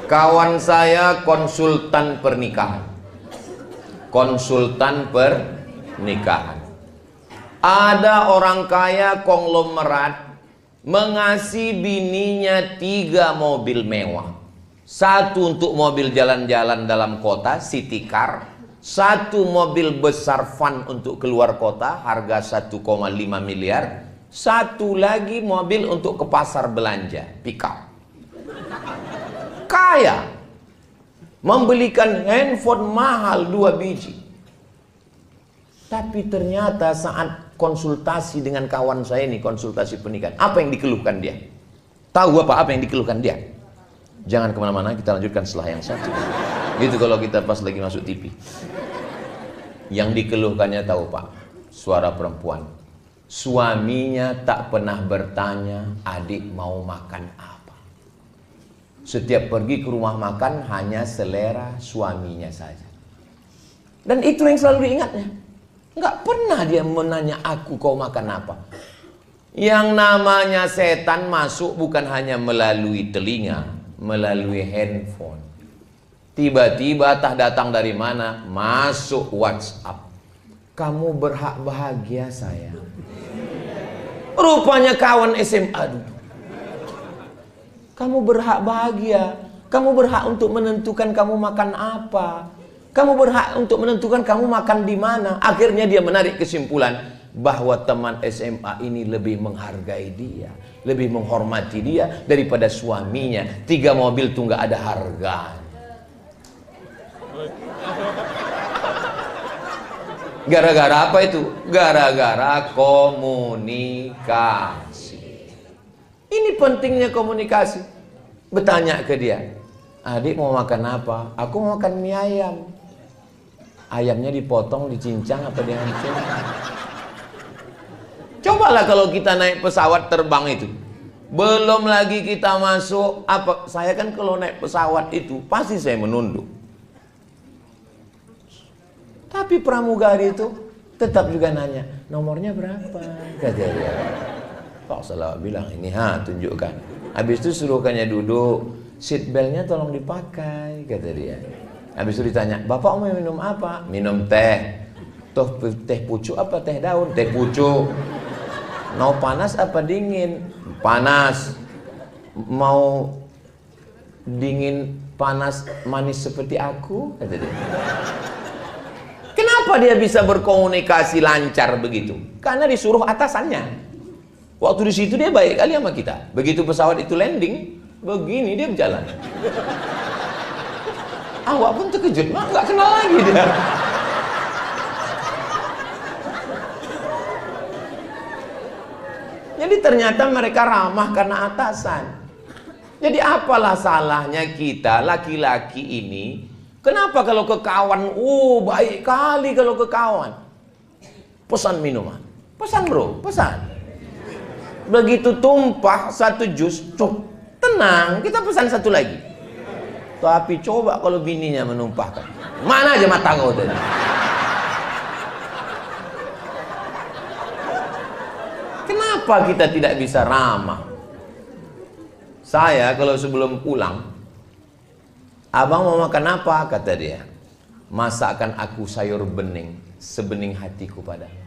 Kawan saya konsultan pernikahan. Konsultan pernikahan. Ada orang kaya konglomerat mengasih bininya 3 mobil mewah. 1 untuk mobil jalan-jalan dalam kota, city car. 1 mobil besar van untuk keluar kota, harga 1,5 miliar. 1 lagi mobil untuk ke pasar belanja, pick up. Kaya, membelikan handphone mahal 2 biji. Tapi ternyata saat konsultasi dengan kawan saya ini, konsultasi pernikahan, apa yang dikeluhkan dia? Tahu apa yang dikeluhkan dia? Jangan kemana-mana, kita lanjutkan setelah yang satu. Gitu kalau kita pas lagi masuk TV. Yang dikeluhkannya tahu Pak? Suara perempuan. Suaminya tak pernah bertanya, adik mau makan apa. Setiap pergi ke rumah makan hanya selera suaminya saja. Dan itu yang selalu diingatnya. Nggak pernah dia menanya aku kau makan apa. Yang namanya setan masuk bukan hanya melalui telinga, melalui handphone. Tiba-tiba tak datang dari mana, masuk WhatsApp. Kamu berhak bahagia sayang. Rupanya kawan SMA dulu. Kamu berhak bahagia. Kamu berhak untuk menentukan kamu makan apa. Kamu berhak untuk menentukan kamu makan di mana. Akhirnya dia menarik kesimpulan bahwa teman SMA ini lebih menghargai dia, lebih menghormati dia daripada suaminya. 3 mobil tuh nggak ada harganya. Gara-gara apa itu? Gara-gara komunikasi. Ini pentingnya komunikasi. Bertanya ke dia, adik mau makan apa? Aku mau makan mie ayam. Ayamnya dipotong, dicincang apa dihancur? Cobalah kalau kita naik pesawat terbang itu, belum lagi kita masuk apa? Saya kan kalau naik pesawat itu pasti saya menunduk. Tapi pramugari itu tetap juga nanya, nomornya berapa? Kata dia. Pak Salah bilang ini, tunjukkan. Habis itu suruhkannya duduk, seat beltnya tolong dipakai, kata dia. Habis itu ditanya, bapak mau minum apa? Minum teh. Toh teh pucuk apa teh daun? Teh pucuk. Mau panas apa dingin? Panas. Mau dingin, panas, manis seperti aku? Kata dia. Kenapa dia bisa berkomunikasi lancar begitu? Karena disuruh atasannya. Waktu di situ dia baik kali sama kita. Begitu pesawat itu landing, begini dia berjalan. Awak pun terkejut, nggak kenal lagi dia. Jadi ternyata mereka ramah karena atasan. Jadi apalah salahnya kita laki-laki ini? Kenapa kalau ke kawan, baik kali kalau ke kawan. Pesan minuman, pesan bro, pesan. Begitu tumpah satu jus, tenang, kita pesan satu lagi. Tapi coba kalau bininya menumpahkan, mana aja mata kau tadi. Kenapa kita tidak bisa ramah? Saya kalau sebelum pulang, abang mau makan apa? Kata dia, masakkan aku sayur bening, sebening hatiku padamu.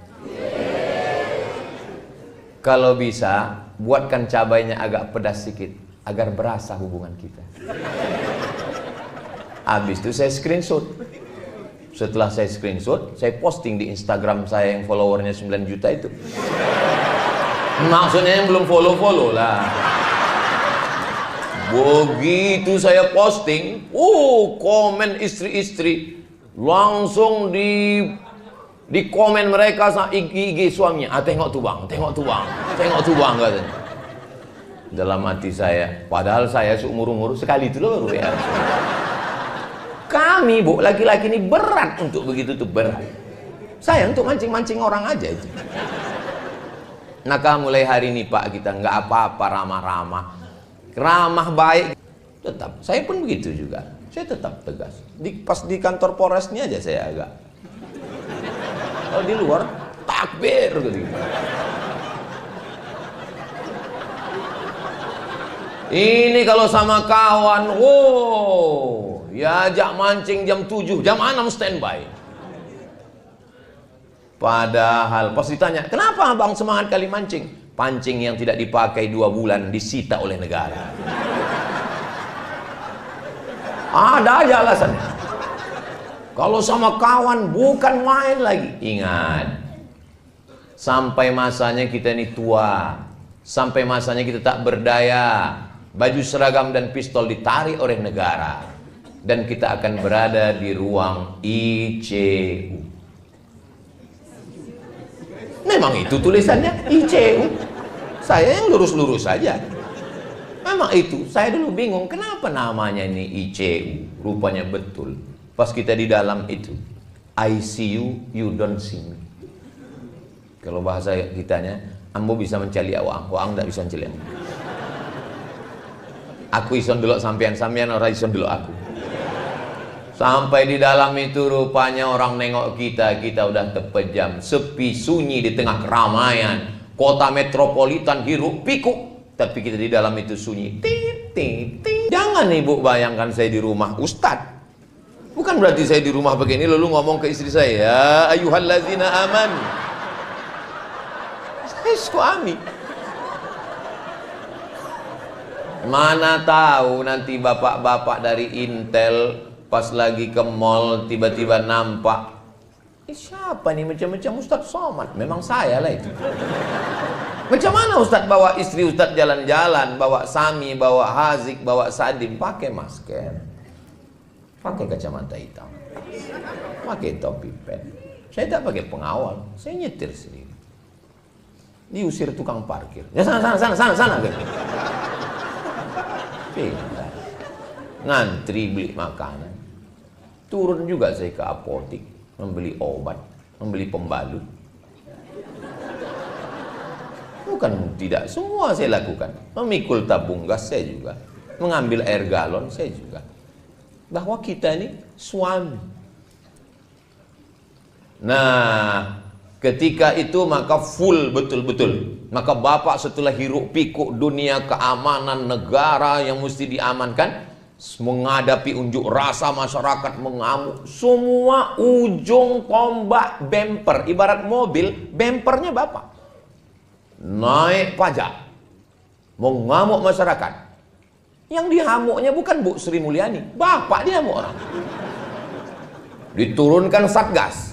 Kalau bisa, buatkan cabainya agak pedas sedikit, agar berasa hubungan kita. Habis itu saya screenshot. Setelah saya screenshot, saya posting di Instagram saya yang followernya 9 juta itu. Maksudnya yang belum follow-follow lah. Begitu saya posting, komen istri-istri langsung di komen mereka sama IG suaminya. Tengok tuh bang, tengok tuh bang, tengok tuh bang, katanya. Dalam hati saya, padahal saya seumur-umur sekali itu loh baru ya. Kami bu, laki-laki ini berat untuk begitu tuh, berat. Saya untuk mancing-mancing orang aja itu. Maka mulai hari ini pak, kita nggak apa-apa ramah-ramah, ramah baik. Tetap, saya pun begitu juga. Saya tetap tegas. Pas di kantor Polresnya aja saya agak. Kalau di luar takbir gitu. Ini kalau sama kawan, ya ajak mancing jam 7, jam 6 standby. Padahal pas ditanya, kenapa abang semangat kali mancing? Pancing yang tidak dipakai 2 bulan disita oleh negara. Ada aja alasannya. Kalau sama kawan bukan main lagi. Ingat, sampai masanya kita ini tua, sampai masanya kita tak berdaya, baju seragam dan pistol ditarik oleh negara, dan kita akan berada di ruang ICU. Memang itu tulisannya ICU. Saya yang lurus-lurus saja. Memang itu. Saya dulu bingung kenapa namanya ini ICU. Rupanya betul. Pas kita di dalam itu, I see you, you don't see me. Kalau bahasa kitanya, ambo bisa mencari awang, awang tidak bisa mencari ambo. Aku ison delok sampean orang ison delok aku. Sampai di dalam itu rupanya orang nengok kita udah terpejam, sepi sunyi di tengah keramaian, kota metropolitan hiruk pikuk, tapi kita di dalam itu sunyi. Jangan ibu bayangkan saya di rumah ustadz. Bukan berarti saya di rumah begini lalu ngomong ke istri saya, ya ayyuhallazina aman. Saya suami. Mana tahu nanti bapak-bapak dari Intel pas lagi ke mall tiba-tiba nampak, siapa nih macam-macam Ustadz Somad? Memang saya lah itu. Macam mana Ustadz bawa istri Ustadz jalan-jalan, bawa Sami, bawa Hazik, bawa Sadim, pakai masker, pakai kacamata hitam, pakai topi pen. Saya tak pakai pengawal, saya nyetir sendiri. Diusir tukang parkir. Ya sana gitu. Pindah. Ngantri beli makanan. Turun juga saya ke apotik, membeli obat, membeli pembalut. Bukan tidak, semua saya lakukan. Memikul tabung gas saya juga. Mengambil air galon saya juga. Bahwa kita ini suami. Nah, ketika itu maka full betul-betul. Maka bapak setelah hiruk pikuk dunia keamanan negara yang mesti diamankan, menghadapi unjuk rasa masyarakat mengamuk, semua ujung tombak bemper, ibarat mobil, bempernya bapak naik pajak, mengamuk masyarakat. Yang dihamuknya bukan Bu Sri Mulyani, bapak dihamuk orang. Diturunkan Satgas,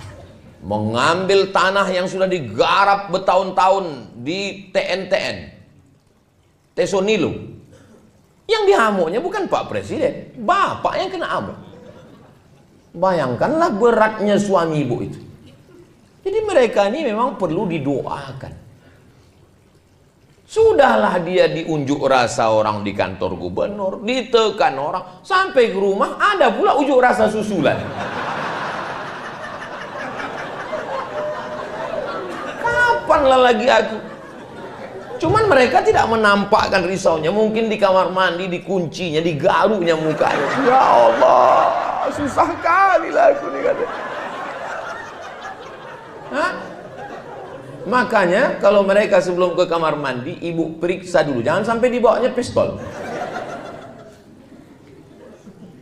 mengambil tanah yang sudah digarap bertahun-tahun di TNTN, Tesonilo. Yang dihamuknya bukan Pak Presiden, bapak yang kena amuk. Bayangkanlah beratnya suami ibu itu. Jadi mereka ini memang perlu didoakan. Sudahlah dia diunjuk rasa orang di kantor gubernur, ditekan orang, sampai ke rumah ada pula unjuk rasa susulan. Kapanlah lagi aku? Cuman mereka tidak menampakkan risaunya. Mungkin di kamar mandi, dikuncinya, digaruknya mukanya. Ya Allah, susah kali lah aku nih kata. Hah? Makanya kalau mereka sebelum ke kamar mandi, ibu periksa dulu, jangan sampai dibawanya pistol.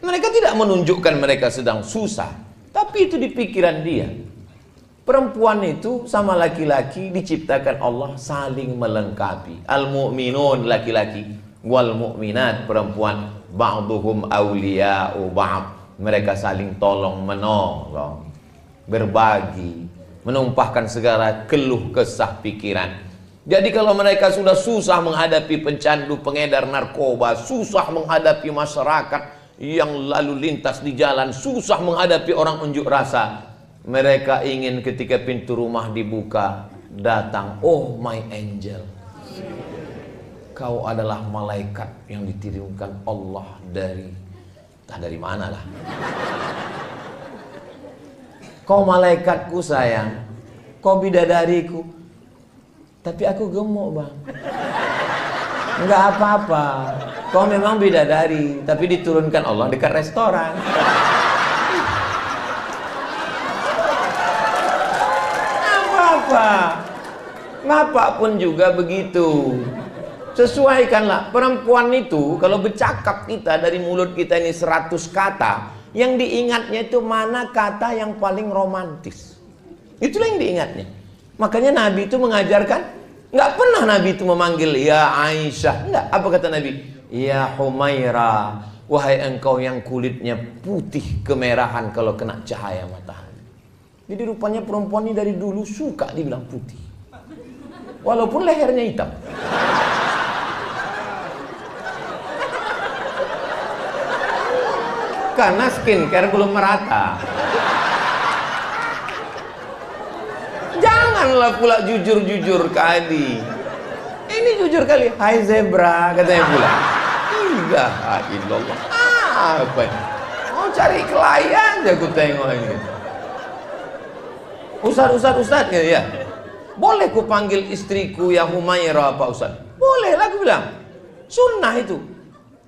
Mereka tidak menunjukkan mereka sedang susah, tapi itu di pikiran dia. Perempuan itu sama laki-laki diciptakan Allah saling melengkapi. Al-mu'minun laki-laki, wal mu'minat perempuan, ba'duhum awliya'u ba'd. Mereka saling tolong menolong, berbagi, menumpahkan segala keluh kesah pikiran. Jadi kalau mereka sudah susah menghadapi pencandu, pengedar narkoba, susah menghadapi masyarakat yang lalu lintas di jalan, susah menghadapi orang unjuk rasa, mereka ingin ketika pintu rumah dibuka, datang, oh my angel, kau adalah malaikat yang dikirimkan Allah dari, entah dari mana lah. Kau malaikatku sayang, kau bidadariku, tapi aku gemuk bang. Enggak apa-apa, kau memang bidadari, tapi diturunkan Allah dekat restoran. Apa-apa, bapak pun juga begitu. Sesuaikanlah. Perempuan itu kalau bercakap kita dari mulut kita ini 100 kata, yang diingatnya itu mana kata yang paling romantis. Itulah yang diingatnya. Makanya Nabi itu mengajarkan, nggak pernah Nabi itu memanggil ya Aisyah. Enggak. Apa kata Nabi? Ya Humaira, wahai engkau yang kulitnya putih kemerahan kalau kena cahaya matahari. Jadi rupanya perempuan ini dari dulu suka dibilang putih, walaupun lehernya hitam. Karena skincare belum merata. Janganlah pula jujur-jujur kali. Ini jujur kali. Hai zebra, katanya pula. Ilaha illallah. Apa ini? Mau cari klien aja aku tengok ini. Ustaz ya. Boleh ku panggil istriku ya Humaira Pak Ustaz? Boleh lah aku bilang. Sunnah itu.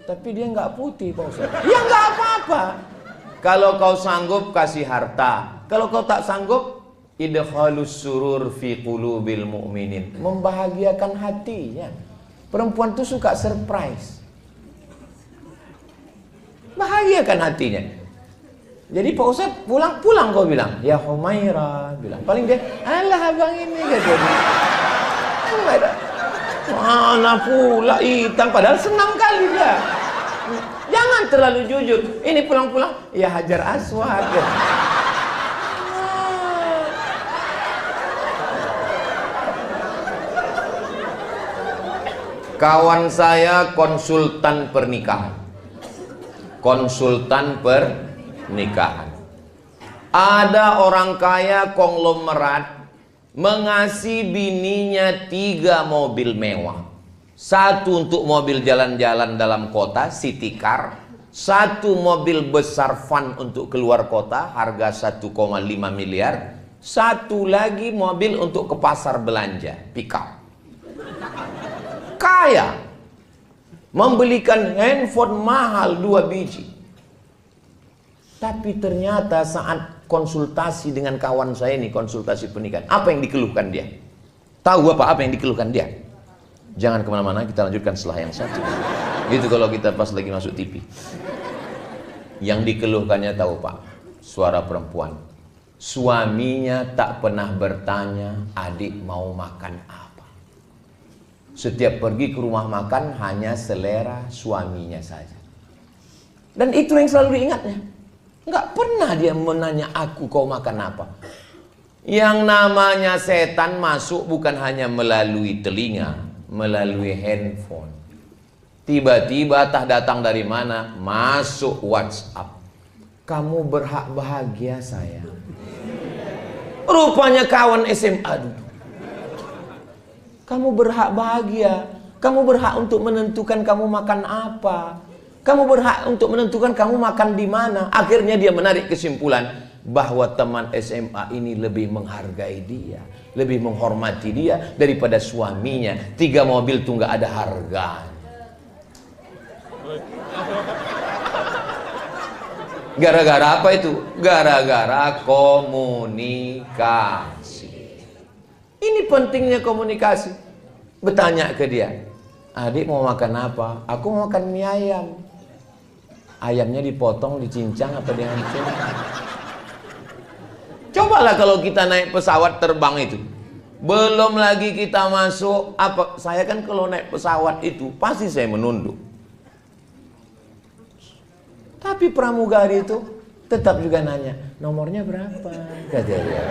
Tapi dia nggak putih Pak Ustaz. Ya nggak apa-apa. Kalau kau sanggup kasih harta. Kalau kau tak sanggup, idkhalus surur fi qulubil mu'minin. Membahagiakan hatinya. Perempuan tuh suka surprise. Bahagiakan hatinya. Jadi Pak Ustaz pulang kau bilang, ya Humaira bilang. Paling dia, alah abang ini gitu. Enggak ada. Mana pula hitam, padahal senang kali dia. Jangan terlalu jujur. Ini pulang-pulang, ya Hajar Aswad. Ya. Kawan saya konsultan pernikahan. Konsultan pernikahan. Ada orang kaya konglomerat Mengasih bininya 3 mobil mewah. 1 untuk mobil jalan-jalan dalam kota, city car. 1 mobil besar van untuk keluar kota, harga 1,5 miliar. 1 lagi mobil untuk ke pasar belanja, pick up. Kaya. Membelikan handphone mahal 2 biji. Tapi ternyata saat konsultasi dengan kawan saya ini, konsultasi pernikahan, apa yang dikeluhkan dia? Tahu apa yang dikeluhkan dia? Jangan kemana-mana, kita lanjutkan setelah yang satu. Gitu kalau kita pas lagi masuk TV. Yang dikeluhkannya tahu Pak? Suara perempuan. Suaminya tak pernah bertanya, adik mau makan apa. Setiap pergi ke rumah makan hanya selera suaminya saja. Dan itu yang selalu diingatnya. Nggak pernah dia menanya, aku kau makan apa. Yang namanya setan masuk bukan hanya melalui telinga, melalui handphone. Tiba-tiba tak datang dari mana, masuk WhatsApp. Kamu berhak bahagia sayang. Rupanya kawan SMA dulu. Kamu berhak bahagia. Kamu berhak untuk menentukan kamu makan apa. Kamu berhak untuk menentukan kamu makan di mana. Akhirnya dia menarik kesimpulan bahwa teman SMA ini lebih menghargai dia, lebih menghormati dia daripada suaminya. 3 mobil tuh nggak ada harganya. Gara-gara apa itu? Gara-gara komunikasi. Ini pentingnya komunikasi. Bertanya ke dia, adik mau makan apa? Aku mau makan mie ayam. Ayamnya dipotong, dicincang apa dihancur? Cobalah kalau kita naik pesawat terbang itu. Belum lagi kita masuk apa? Saya kan kalau naik pesawat itu pasti saya menunduk. Tapi pramugari itu tetap juga nanya, nomornya berapa? Kata dia.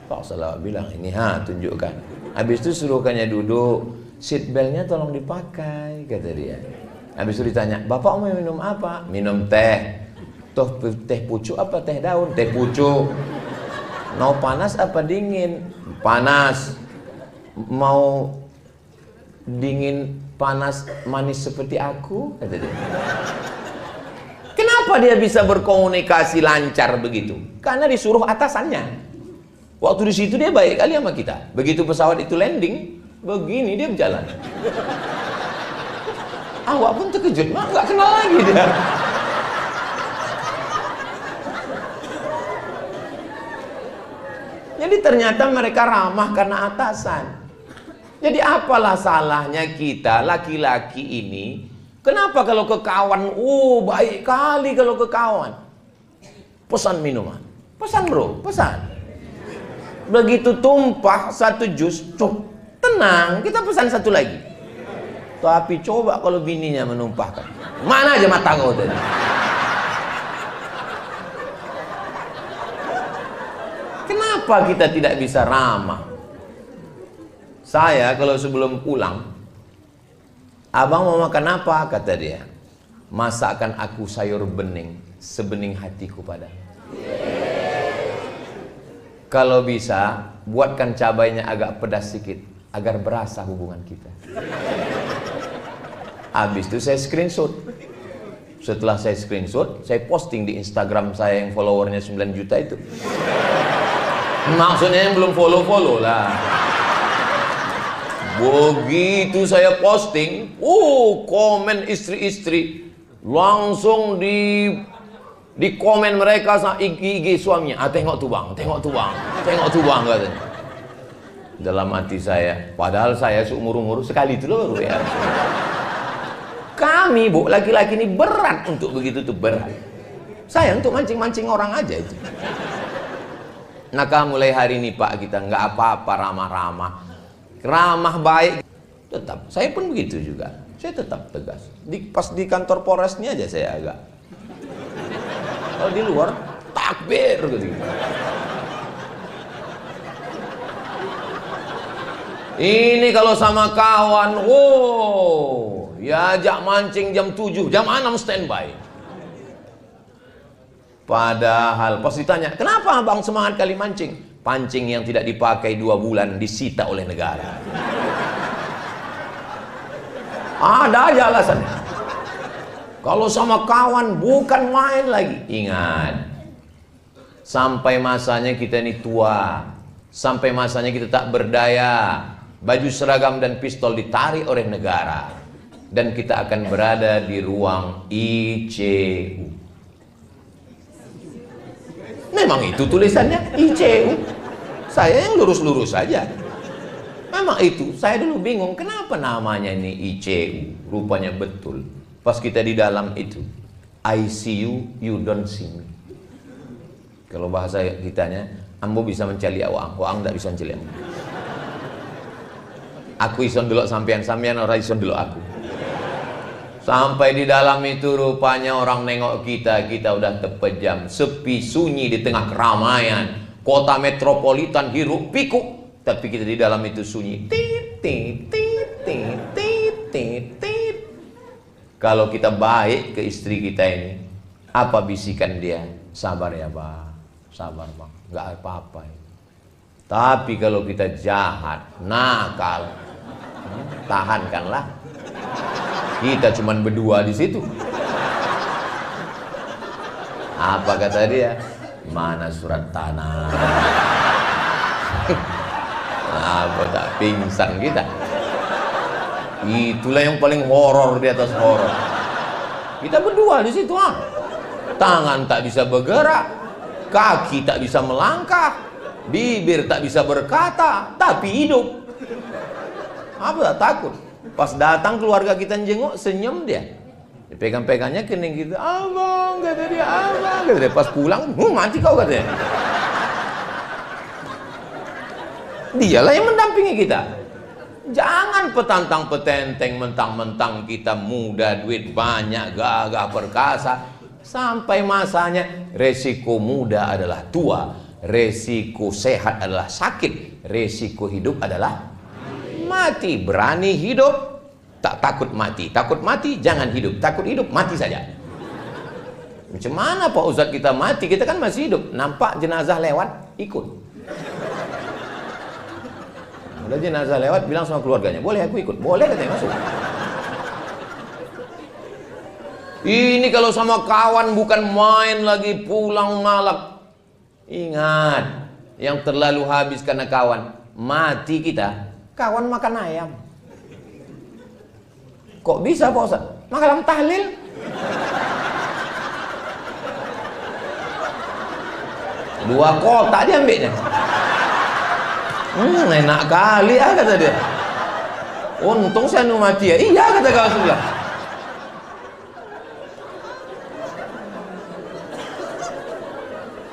Pak Salah bilang, ini tunjukkan. Habis itu suruhkannya duduk, seat beltnya tolong dipakai, kata dia. Habis itu ditanya, bapak mau minum apa? Minum teh. Toh teh pucuk apa teh daun? Teh pucuk. Mau panas apa dingin? Panas. Mau dingin, panas, manis seperti aku? Kata dia. Kenapa dia bisa berkomunikasi lancar begitu? Karena disuruh atasannya. Waktu di situ dia baik kali sama kita. Begitu pesawat itu landing, begini dia berjalan. Awak pun terkejut, nggak kenal lagi dia. Jadi ternyata mereka ramah karena atasan. Jadi apalah salahnya kita laki-laki ini? Kenapa kalau ke kawan, baik kali kalau ke kawan. Pesan minuman, pesan bro, pesan. Begitu tumpah 1 jus, tenang, kita pesan 1 lagi. Tapi coba kalau bininya menumpahkan, mana aja mata kau tadi. Kenapa kita tidak bisa ramah? Saya kalau sebelum pulang, abang mau makan apa? Kata dia. Masakan aku sayur bening, sebening hatiku padamu. Kalau bisa, buatkan cabainya agak pedas sedikit, agar berasa hubungan kita. Habis itu saya screenshot. Setelah saya screenshot, saya posting di Instagram saya yang followernya 9 juta itu. Maksudnya yang belum follow-follow lah. Begitu saya posting, komen istri-istri. Langsung di komen mereka sama IG suaminya. Tengok tuh bang, tengok tuh bang, tengok tuh bang katanya. Dalam hati saya, padahal saya seumur-umur sekali itu loh ya. Kami laki-laki ini berat untuk begitu tuh, berat. Saya untuk mancing-mancing orang aja itu. Maka mulai hari ini Pak, kita nggak apa-apa ramah-ramah, ramah baik. Tetap, saya pun begitu juga. Saya tetap tegas. Pas di kantor Polresnya aja saya agak. Kalau di luar takbir gitu. Ini kalau sama kawan, ya ajak mancing jam 7, jam 6 standby. Padahal pas ditanya, kenapa abang semangat kali mancing? pancing yang tidak dipakai 2 bulan disita oleh negara. Ada aja alasannya. Kalau sama kawan bukan main lagi. Ingat, sampai masanya kita ini tua, sampai masanya kita tak berdaya, baju seragam dan pistol ditarik oleh negara, dan kita akan berada di ruang ICU. Memang itu tulisannya ICU. Saya yang lurus-lurus saja. Memang itu. Saya dulu bingung kenapa namanya ini ICU. Rupanya betul. Pas kita di dalam itu, I see you, you don't see me. Kalau bahasa kitanya, ambo bisa mencari awang, awang tak bisa mencari ambo. Aku ison delok sampean orang ison delok aku. Sampai di dalam itu rupanya orang nengok kita udah terpejam, sepi sunyi di tengah keramaian, kota metropolitan hiruk pikuk, tapi kita di dalam itu sunyi. Tit tit tit tit tit tit tit. Kalau kita baik ke istri kita ini, apa bisikan dia? Sabar ya bang, sabar bang, nggak apa-apa. Tapi kalau kita jahat, nakal, tahankanlah. Kita cuman berdua di situ. Apa kata dia? Mana surat tanah? Apa tak pingsan kita? Itulah yang paling horor di atas horor. Kita berdua di situ, tangan tak bisa bergerak, kaki tak bisa melangkah, bibir tak bisa berkata, tapi hidup. Apa tak takut? Pas datang keluarga kita jenguk, senyum dia. Pegang-pegangnya kening gitu, abang, kata dia, abang, kata dia. Pas pulang, mati kau, katanya. Dialah yang mendampingi kita. Jangan petantang petenteng, mentang-mentang kita muda, duit banyak, gagah perkasa. Sampai masanya, resiko muda adalah tua, resiko sehat adalah sakit, resiko hidup adalah mati. Berani hidup, tak takut mati. Takut mati, jangan hidup. Takut hidup, mati saja. Macam mana Pak Ustadz kita mati? Kita kan masih hidup. Nampak jenazah lewat, ikut. Udah jenazah lewat, bilang sama keluarganya, boleh aku ikut? Boleh, katanya, masuk. Ini kalau sama kawan bukan main lagi, pulang malam. Ingat, yang terlalu habis karena kawan, mati kita. Kawan makan ayam. Kok bisa Pak Ustaz? Malam tahlil. Dua kotak dia ambilnya. Enak kali kata dia. Untung saya mati ya. Iya, kata kawan sebelah.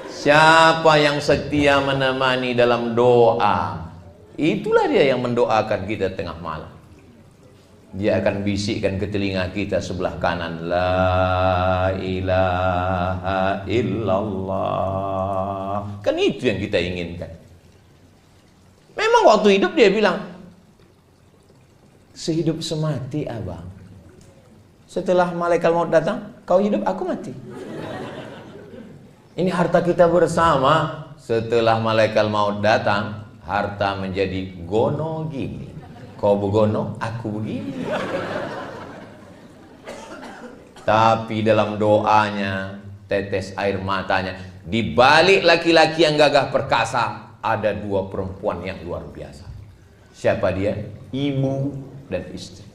Siapa yang setia menemani dalam doa, itulah dia yang mendoakan kita tengah malam. Dia akan bisikkan ke telinga kita sebelah kanan, la ilaha illallah. Kan itu yang kita inginkan. Memang waktu hidup dia bilang, sehidup semati abang. Setelah malaikat maut datang, kau hidup, aku mati. Ini harta kita bersama. Setelah malaikat maut datang, harta menjadi gono gini. Kau begono, aku begini. Tapi dalam doanya, tetes air matanya, di balik laki-laki yang gagah perkasa, ada dua perempuan yang luar biasa. Siapa dia? Ibu dan istri.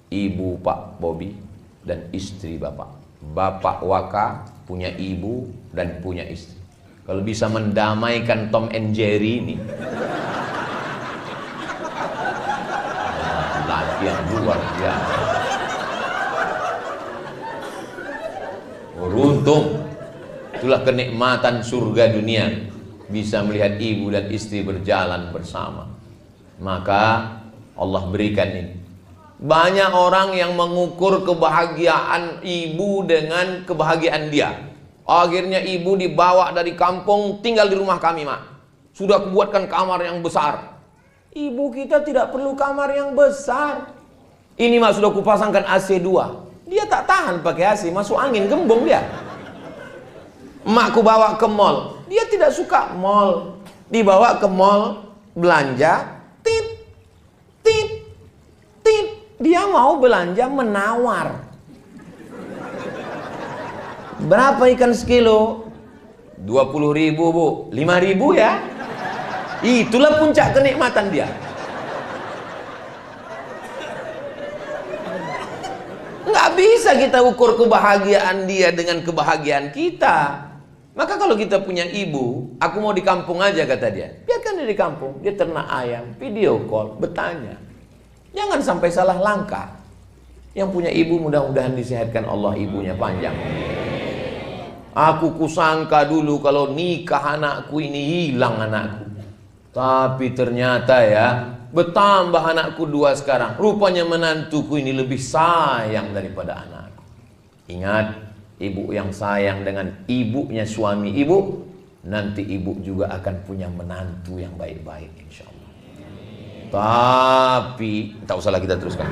Ibu Pak Bobi dan istri Bapak. Bapak Waka punya ibu dan punya istri. Kalau bisa mendamaikan Tom and Jerry ini, laki yang luar biasa. Beruntung, itulah kenikmatan surga dunia, bisa melihat ibu dan istri berjalan bersama. Maka Allah berikan ini. Banyak orang yang mengukur kebahagiaan ibu dengan kebahagiaan dia. Akhirnya ibu dibawa dari kampung, tinggal di rumah kami, Mak. Sudah kubuatkan kamar yang besar. Ibu kita tidak perlu kamar yang besar. Ini, Mak, sudah kupasangkan AC 2. Dia tak tahan pakai AC, masuk angin, gembong dia. Emakku bawa ke mall. Dia tidak suka mall. Dibawa ke mall, belanja, tit, tit, tit. Dia mau belanja menawar. Berapa ikan sekilo? 20.000 bu, 5.000 ya. Itulah puncak kenikmatan dia. Nggak bisa kita ukur kebahagiaan dia dengan kebahagiaan kita. Maka kalau kita punya ibu, aku mau di kampung aja kata dia. Biarkan dia di kampung, dia ternak ayam, video call, bertanya. Jangan sampai salah langkah. Yang punya ibu mudah-mudahan disehatkan Allah, ibunya panjang. Aku kusangka dulu kalau nikah anakku ini hilang anakku. Tapi ternyata ya, bertambah anakku 2 sekarang. Rupanya menantuku ini lebih sayang daripada anakku. Ingat, ibu yang sayang dengan ibunya suami ibu, nanti ibu juga akan punya menantu yang baik-baik insya Allah. Tapi tak usahlah kita teruskan.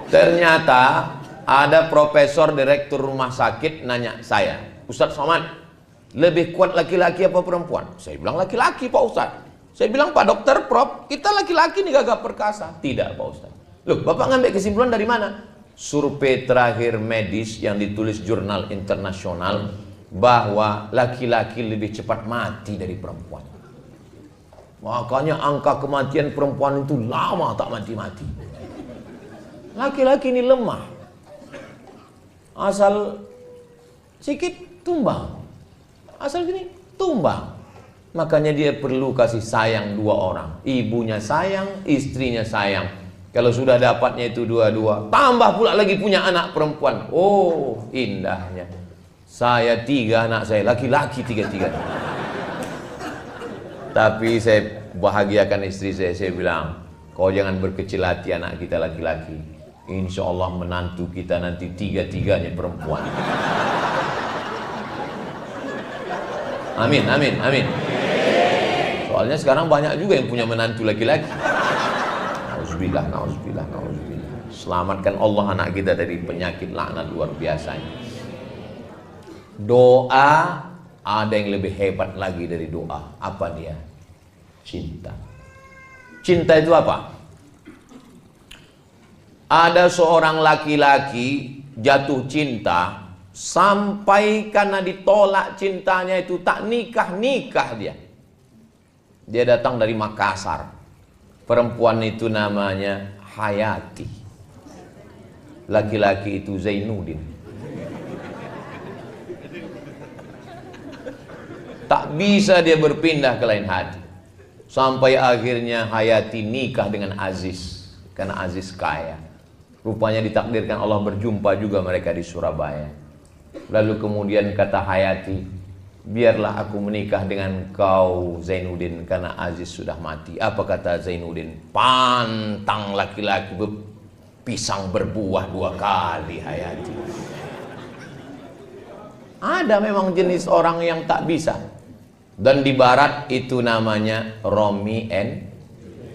Ternyata ada profesor direktur rumah sakit nanya saya, Ustadz Somad, lebih kuat laki-laki apa perempuan? Saya bilang laki-laki Pak Ustadz. Saya bilang Pak Dokter, Prof, kita laki-laki nih gagah perkasa. Tidak Pak Ustadz. Loh, Bapak ngambil kesimpulan dari mana? Survei terakhir medis yang ditulis jurnal internasional bahwa laki-laki lebih cepat mati dari perempuan. Makanya angka kematian perempuan itu lama tak mati-mati. Laki-laki ini lemah. Asal sikit tumbang. Asal gini tumbang. Makanya dia perlu kasih sayang 2 orang. Ibunya sayang, istrinya sayang. Kalau sudah dapatnya itu 2-2, tambah pula lagi punya anak perempuan. Oh, indahnya. Saya 3 anak saya, laki-laki 3-3. Tapi saya bahagiakan istri saya bilang, kau jangan berkecil hati anak kita laki-laki. Insya Allah menantu kita nanti 3-3-nya perempuan. Amin, amin, amin. Soalnya sekarang banyak juga yang punya menantu laki-laki. Nauzubillah, nauzubillah, nauzubillah. Selamatkan Allah anak kita dari penyakit laknat luar biasanya. Doa ada yang lebih hebat lagi dari doa. Apa dia? Cinta. Cinta itu apa? Ada seorang laki-laki jatuh cinta sampai karena ditolak cintanya itu tak nikah dia. Dia datang dari Makassar. Perempuan itu namanya Hayati. Laki-laki itu Zainuddin. Tak bisa dia berpindah ke lain hati. Sampai akhirnya Hayati nikah dengan Aziz. Karena Aziz kaya. Rupanya ditakdirkan Allah berjumpa juga mereka di Surabaya. Lalu kemudian kata Hayati, biarlah aku menikah dengan kau Zainuddin karena Aziz sudah mati. Apa kata Zainuddin? Pantang laki-laki pisang berbuah 2 kali Hayati. Ada memang jenis orang yang tak bisa. Dan di barat itu namanya Romeo and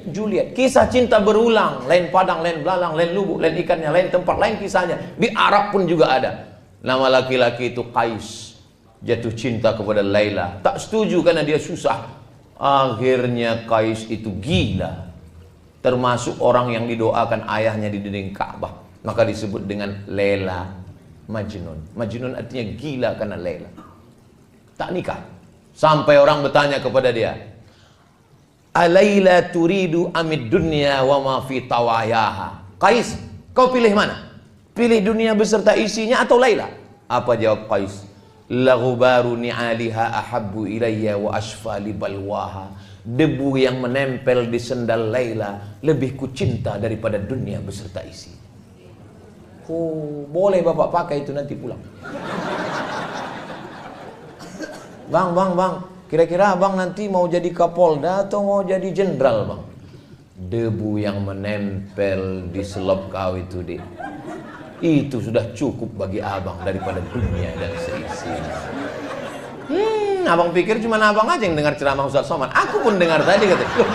Juliet. Kisah cinta berulang, lain padang, lain belalang, lain lubuk, lain ikannya, lain tempat, lain kisahnya. Di Arab pun juga ada. Nama laki-laki itu Qais. Jatuh cinta kepada Laila. Tak setuju karena dia susah. Akhirnya Qais itu gila. Termasuk orang yang didoakan ayahnya di dinding Ka'bah. Maka disebut dengan Laila Majnun. Majnun artinya gila karena Laila. Tak nikah. Sampai orang bertanya kepada dia, Alaila turidu amid dunya wa ma fi tawayaha. Qais, kau pilih mana? Pilih dunia beserta isinya atau Laila? Apa jawab Qais? Laghubaru ni'aliha ahabbu ilayya wa ashfali balwaha. Debu yang menempel di sendal Laila lebih kucinta daripada dunia beserta isi. Oh, boleh bapak pakai itu nanti pulang. Bang, kira-kira abang nanti mau jadi Kapolda atau mau jadi jenderal bang? Debu yang menempel di selop kau itu dek, itu sudah cukup bagi abang daripada dunia dan seisinya. Abang pikir cuma abang aja yang dengar ceramah Ustaz Somad? Aku pun dengar tadi, kata. Loh,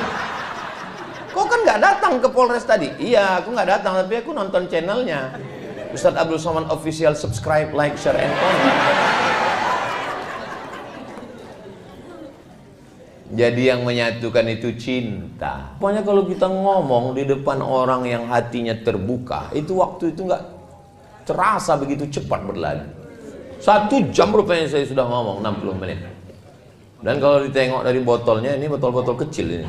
kau kan nggak nggak datang ke Polres tadi. Iya, aku nggak datang, tapi aku nonton channelnya. Ustadz Abdul Somad Official, subscribe, like, share, and comment. Jadi yang menyatukan itu cinta. Pokoknya kalau kita ngomong di depan orang yang hatinya terbuka, itu waktu itu nggak terasa begitu cepat berlalu. 1 jam rupanya saya sudah ngomong 60 menit. Dan kalau ditengok dari botolnya, ini botol-botol kecil ini.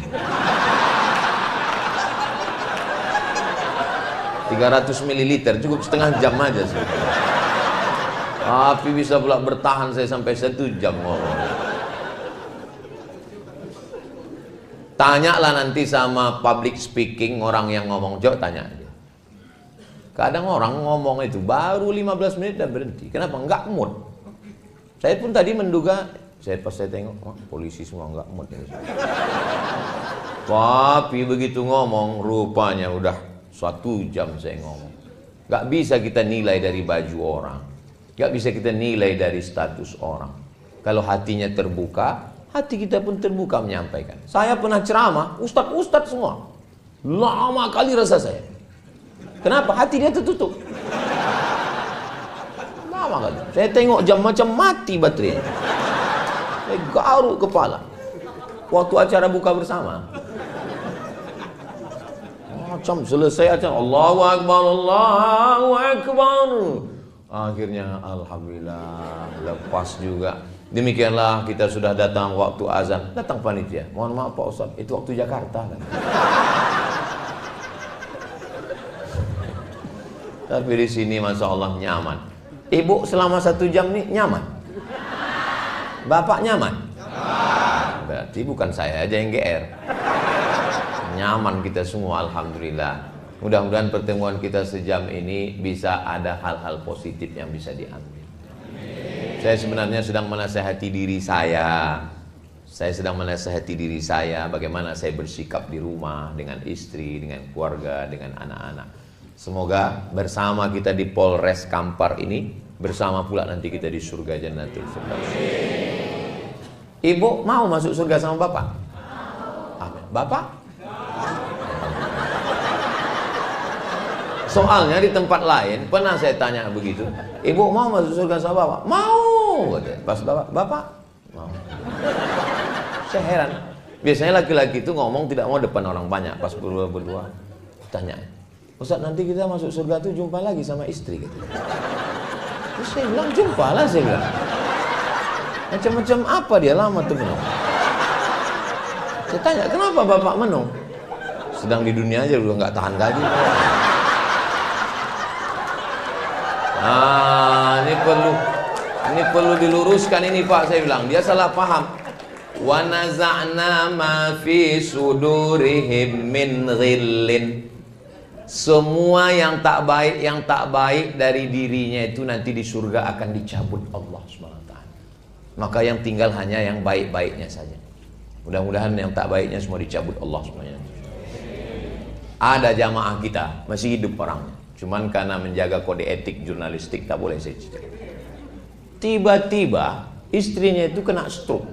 300 ml, cukup setengah jam aja sih. Tapi bisa pula bertahan saya sampai 1 jam ngomong. Tanyalah nanti sama public speaking, orang yang ngomong, coba tanya aja. Kadang orang ngomong itu baru 15 menit dan berhenti. Kenapa? Enggak mood. Saya pun tadi menduga, pas saya tengok, polisi semua enggak mood. Tapi begitu ngomong, rupanya udah 1 jam saya ngomong. Enggak bisa kita nilai dari baju orang. Enggak bisa kita nilai dari status orang. Kalau hatinya terbuka, hati kita pun terbuka menyampaikan. Saya pernah ceramah, ustadz semua. Lama kali rasa saya. Kenapa? Hati dia tertutup. Lama kali. Saya tengok jam macam mati baterai. Saya garuk kepala. Waktu acara buka bersama. Macam selesai acara. Allahu Akbar, Allahu Akbar. Akhirnya Alhamdulillah, lepas juga. Demikianlah kita sudah datang waktu azan. Datang panitia. Mohon maaf Pak Ustaz, itu waktu Jakarta kan? Tapi di sini Masya Allah nyaman. Ibu selama 1 jam nih nyaman? Bapak nyaman? Berarti bukan saya aja yang GR. Nyaman kita semua, Alhamdulillah. Mudah-mudahan pertemuan kita sejam ini bisa ada hal-hal positif yang bisa diambil. Saya sebenarnya sedang menasihati diri saya. Saya sedang menasihati diri saya bagaimana saya bersikap di rumah dengan istri, dengan keluarga, dengan anak-anak. Semoga bersama kita di Polres Kampar ini, bersama pula nanti kita di surga Jannatul Firdaus. Ibu mau masuk surga sama Bapak? Amin. Bapak? Soalnya di tempat lain pernah saya tanya begitu, ibu mau masuk surga sama Bapak? Mau. Pas Bapak mau. Saya heran. Biasanya laki-laki itu ngomong tidak mau depan orang banyak. Pas berdua tanya, Ustaz nanti kita masuk surga tuh jumpa lagi sama istri gitu. Terus saya bilang jumpa lah, saya bilang. Macam-macam apa dia lama tuh menung. Saya tanya kenapa Bapak menung? Sedang di dunia aja udah nggak tahan gaji. Ini perlu diluruskan ini Pak, saya bilang. Dia salah paham. Wa naza'na ma fi sudurihim min ghillin. Semua yang tak baik dari dirinya itu nanti di surga akan dicabut Allah SWT. Maka yang tinggal hanya yang baik-baiknya saja. Mudah-mudahan yang tak baiknya semua dicabut Allah semuanya. Ada jamaah kita masih hidup orangnya. Cuman karena menjaga kode etik jurnalistik tak boleh saya cerita. Tiba-tiba istrinya itu kena stroke.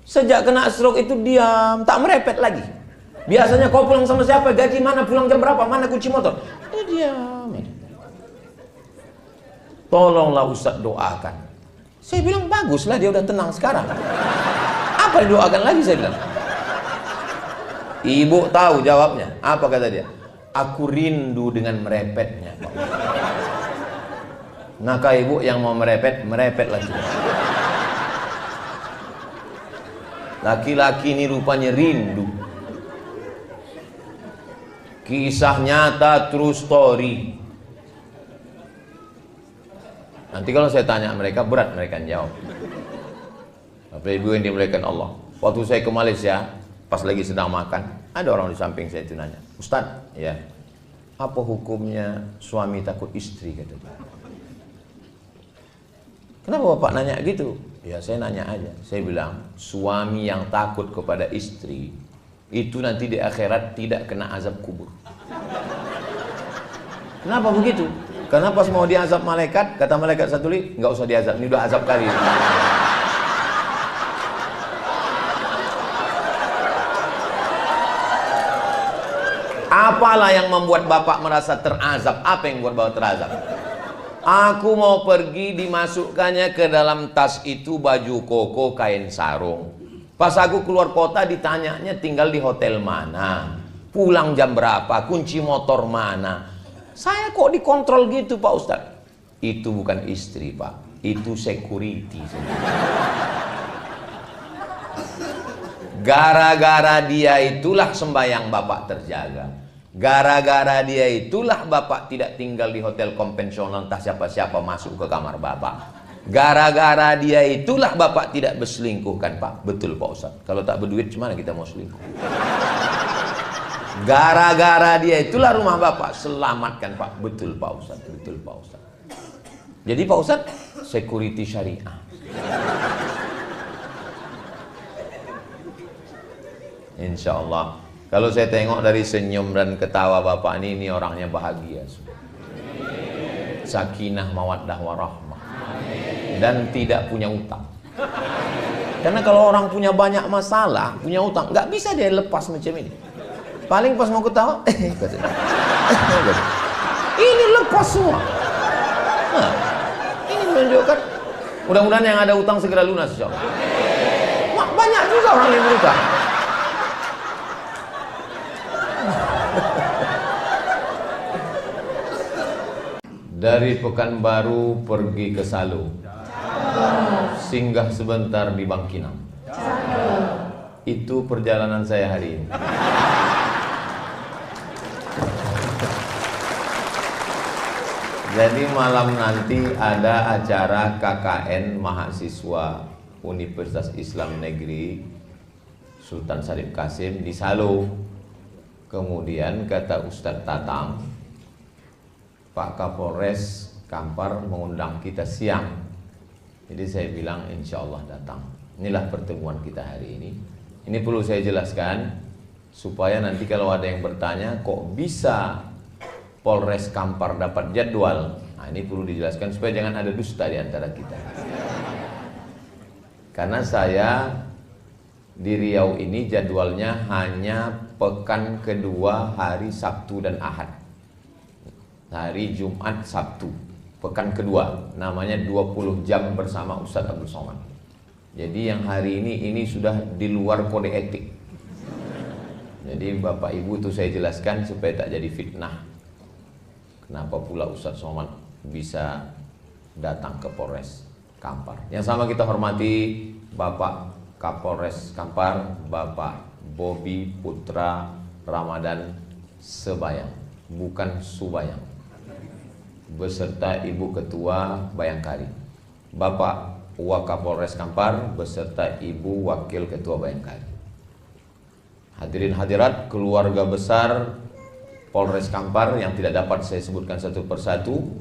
Sejak kena stroke itu diam, tak merepet lagi. Biasanya kau pulang sama siapa, gaji mana, pulang jam berapa, mana kunci motor. Dia diam. Tolonglah Ustaz doakan. Saya bilang baguslah dia udah tenang sekarang. Apa didoakan lagi saya bilang. Ibu tahu jawabnya. Apa kata dia? Aku rindu dengan merepetnya Pak. Maka ibu yang mau merepet lagi. Laki-laki ini rupanya rindu. Kisah nyata, true story. Nanti kalau saya tanya mereka, berat mereka jawab. Tapi ibu yang dimuliakan Allah. Waktu saya ke Malaysia, pas lagi sedang makan, ada orang di samping saya itu nanya, Ustaz, ya, apa hukumnya suami takut istri, kata dia. Kenapa Bapak nanya gitu? Ya saya nanya aja. Saya bilang, suami yang takut kepada istri itu nanti di akhirat tidak kena azab kubur. Kenapa begitu? Karena pas mau diazab malaikat, kata malaikat satu lagi, nggak usah diazab, ini udah azab kali. Apalah yang membuat bapak merasa terazab? Apa yang membuat bapak terazab? Aku mau pergi, dimasukkannya ke dalam tas itu baju koko, kain sarung. Pas aku keluar kota ditanyanya tinggal di hotel mana, pulang jam berapa, kunci motor mana. Saya kok dikontrol gitu Pak Ustadz? Itu bukan istri Pak, itu security. Gara-gara dia itulah sembahyang bapak terjaga. Gara-gara dia itulah bapak tidak tinggal di hotel konvensional, entah siapa-siapa masuk ke kamar bapak. Gara-gara dia itulah bapak tidak berselingkuh kan Pak? Betul Pak Ustadz. Kalau tak berduit gimana kita mau selingkuh? Gara-gara dia itulah rumah bapak selamatkan Pak. Betul Pak Ustadz. Betul Pak Ustadz. Jadi Pak Ustadz, security syariah. Insya Allah. Kalau saya tengok dari senyum dan ketawa bapak ini orangnya bahagia. Sakinah, mawaddah, warahmah. Dan tidak punya utang. Karena kalau orang punya banyak masalah, punya utang, nggak bisa dia lepas macam ini. Paling pas mau ketawa, ini lepas semua. Nah, ini menunjukkan, mudah-mudahan yang ada utang segera lunas insyaallah. Banyak juga orang yang berutang. Dari Pekanbaru pergi ke Salo, singgah sebentar di Bangkinang. Itu perjalanan saya hari ini. Jadi malam nanti ada acara KKN mahasiswa Universitas Islam Negeri Sultan Syarif Kasim di Salo. Kemudian kata Ustadz Tatang, Pak Kapolres Kampar mengundang kita siang. Jadi saya bilang insya Allah datang. Inilah pertemuan kita hari ini. Ini perlu saya jelaskan supaya nanti kalau ada yang bertanya kok bisa Polres Kampar dapat jadwal. Nah ini perlu dijelaskan supaya jangan ada dusta di antara kita. Karena saya di Riau ini jadwalnya hanya pekan kedua hari Sabtu dan Ahad. Hari Jumat, Sabtu, pekan kedua, namanya 20 jam bersama Ustadz Abdul Somad. Jadi yang hari ini sudah di luar kode etik. Jadi Bapak Ibu itu saya jelaskan supaya tak jadi fitnah. Kenapa pula Ustadz Somad bisa datang ke Polres Kampar. Yang sama kita hormati Bapak Kapolres Kampar, Bapak Bobi Putra Ramadan Sebayang, bukan Subayang, beserta Ibu Ketua Bayangkari, Bapak Wakapolres Kampar beserta Ibu Wakil Ketua Bayangkari. Hadirin hadirat keluarga besar Polres Kampar yang tidak dapat saya sebutkan satu persatu,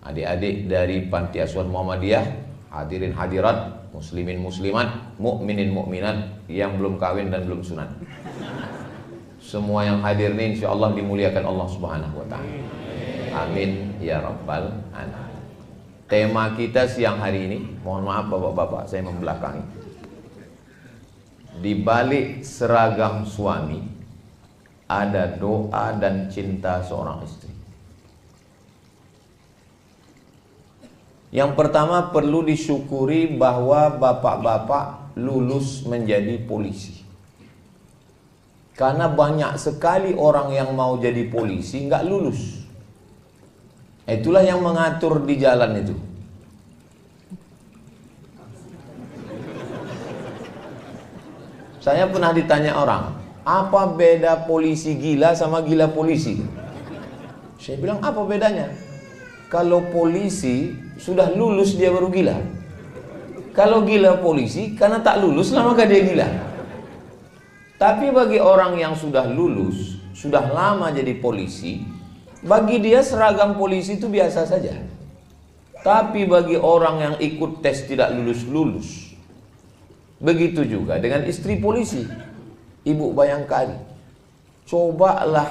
adik-adik dari Panti Asuhan Muhammadiyah, hadirin hadirat, muslimin muslimat, mukminin mukminat yang belum kawin dan belum sunat. Semua yang hadir ini insya Allah dimuliakan Allah Subhanahu wa ta'ala. Amin ya rabbal alamin. Tema kita siang hari ini, mohon maaf bapak-bapak saya membelakangi. Di balik seragam suami ada doa dan cinta seorang istri. Yang pertama perlu disyukuri bahwa bapak-bapak lulus menjadi polisi. Karena banyak sekali orang yang mau jadi polisi nggak lulus. Itulah yang mengatur di jalan itu. Saya pernah ditanya orang, apa beda polisi gila sama gila polisi? Saya bilang, apa bedanya? Kalau polisi sudah lulus dia baru gila. Kalau gila polisi karena tak lulus maka dia gila. Tapi bagi orang yang sudah lulus, sudah lama jadi polisi, bagi dia seragam polisi itu biasa saja. Tapi bagi orang yang ikut tes tidak lulus-lulus, begitu juga dengan istri polisi, Ibu Bayangkari. Cobalah,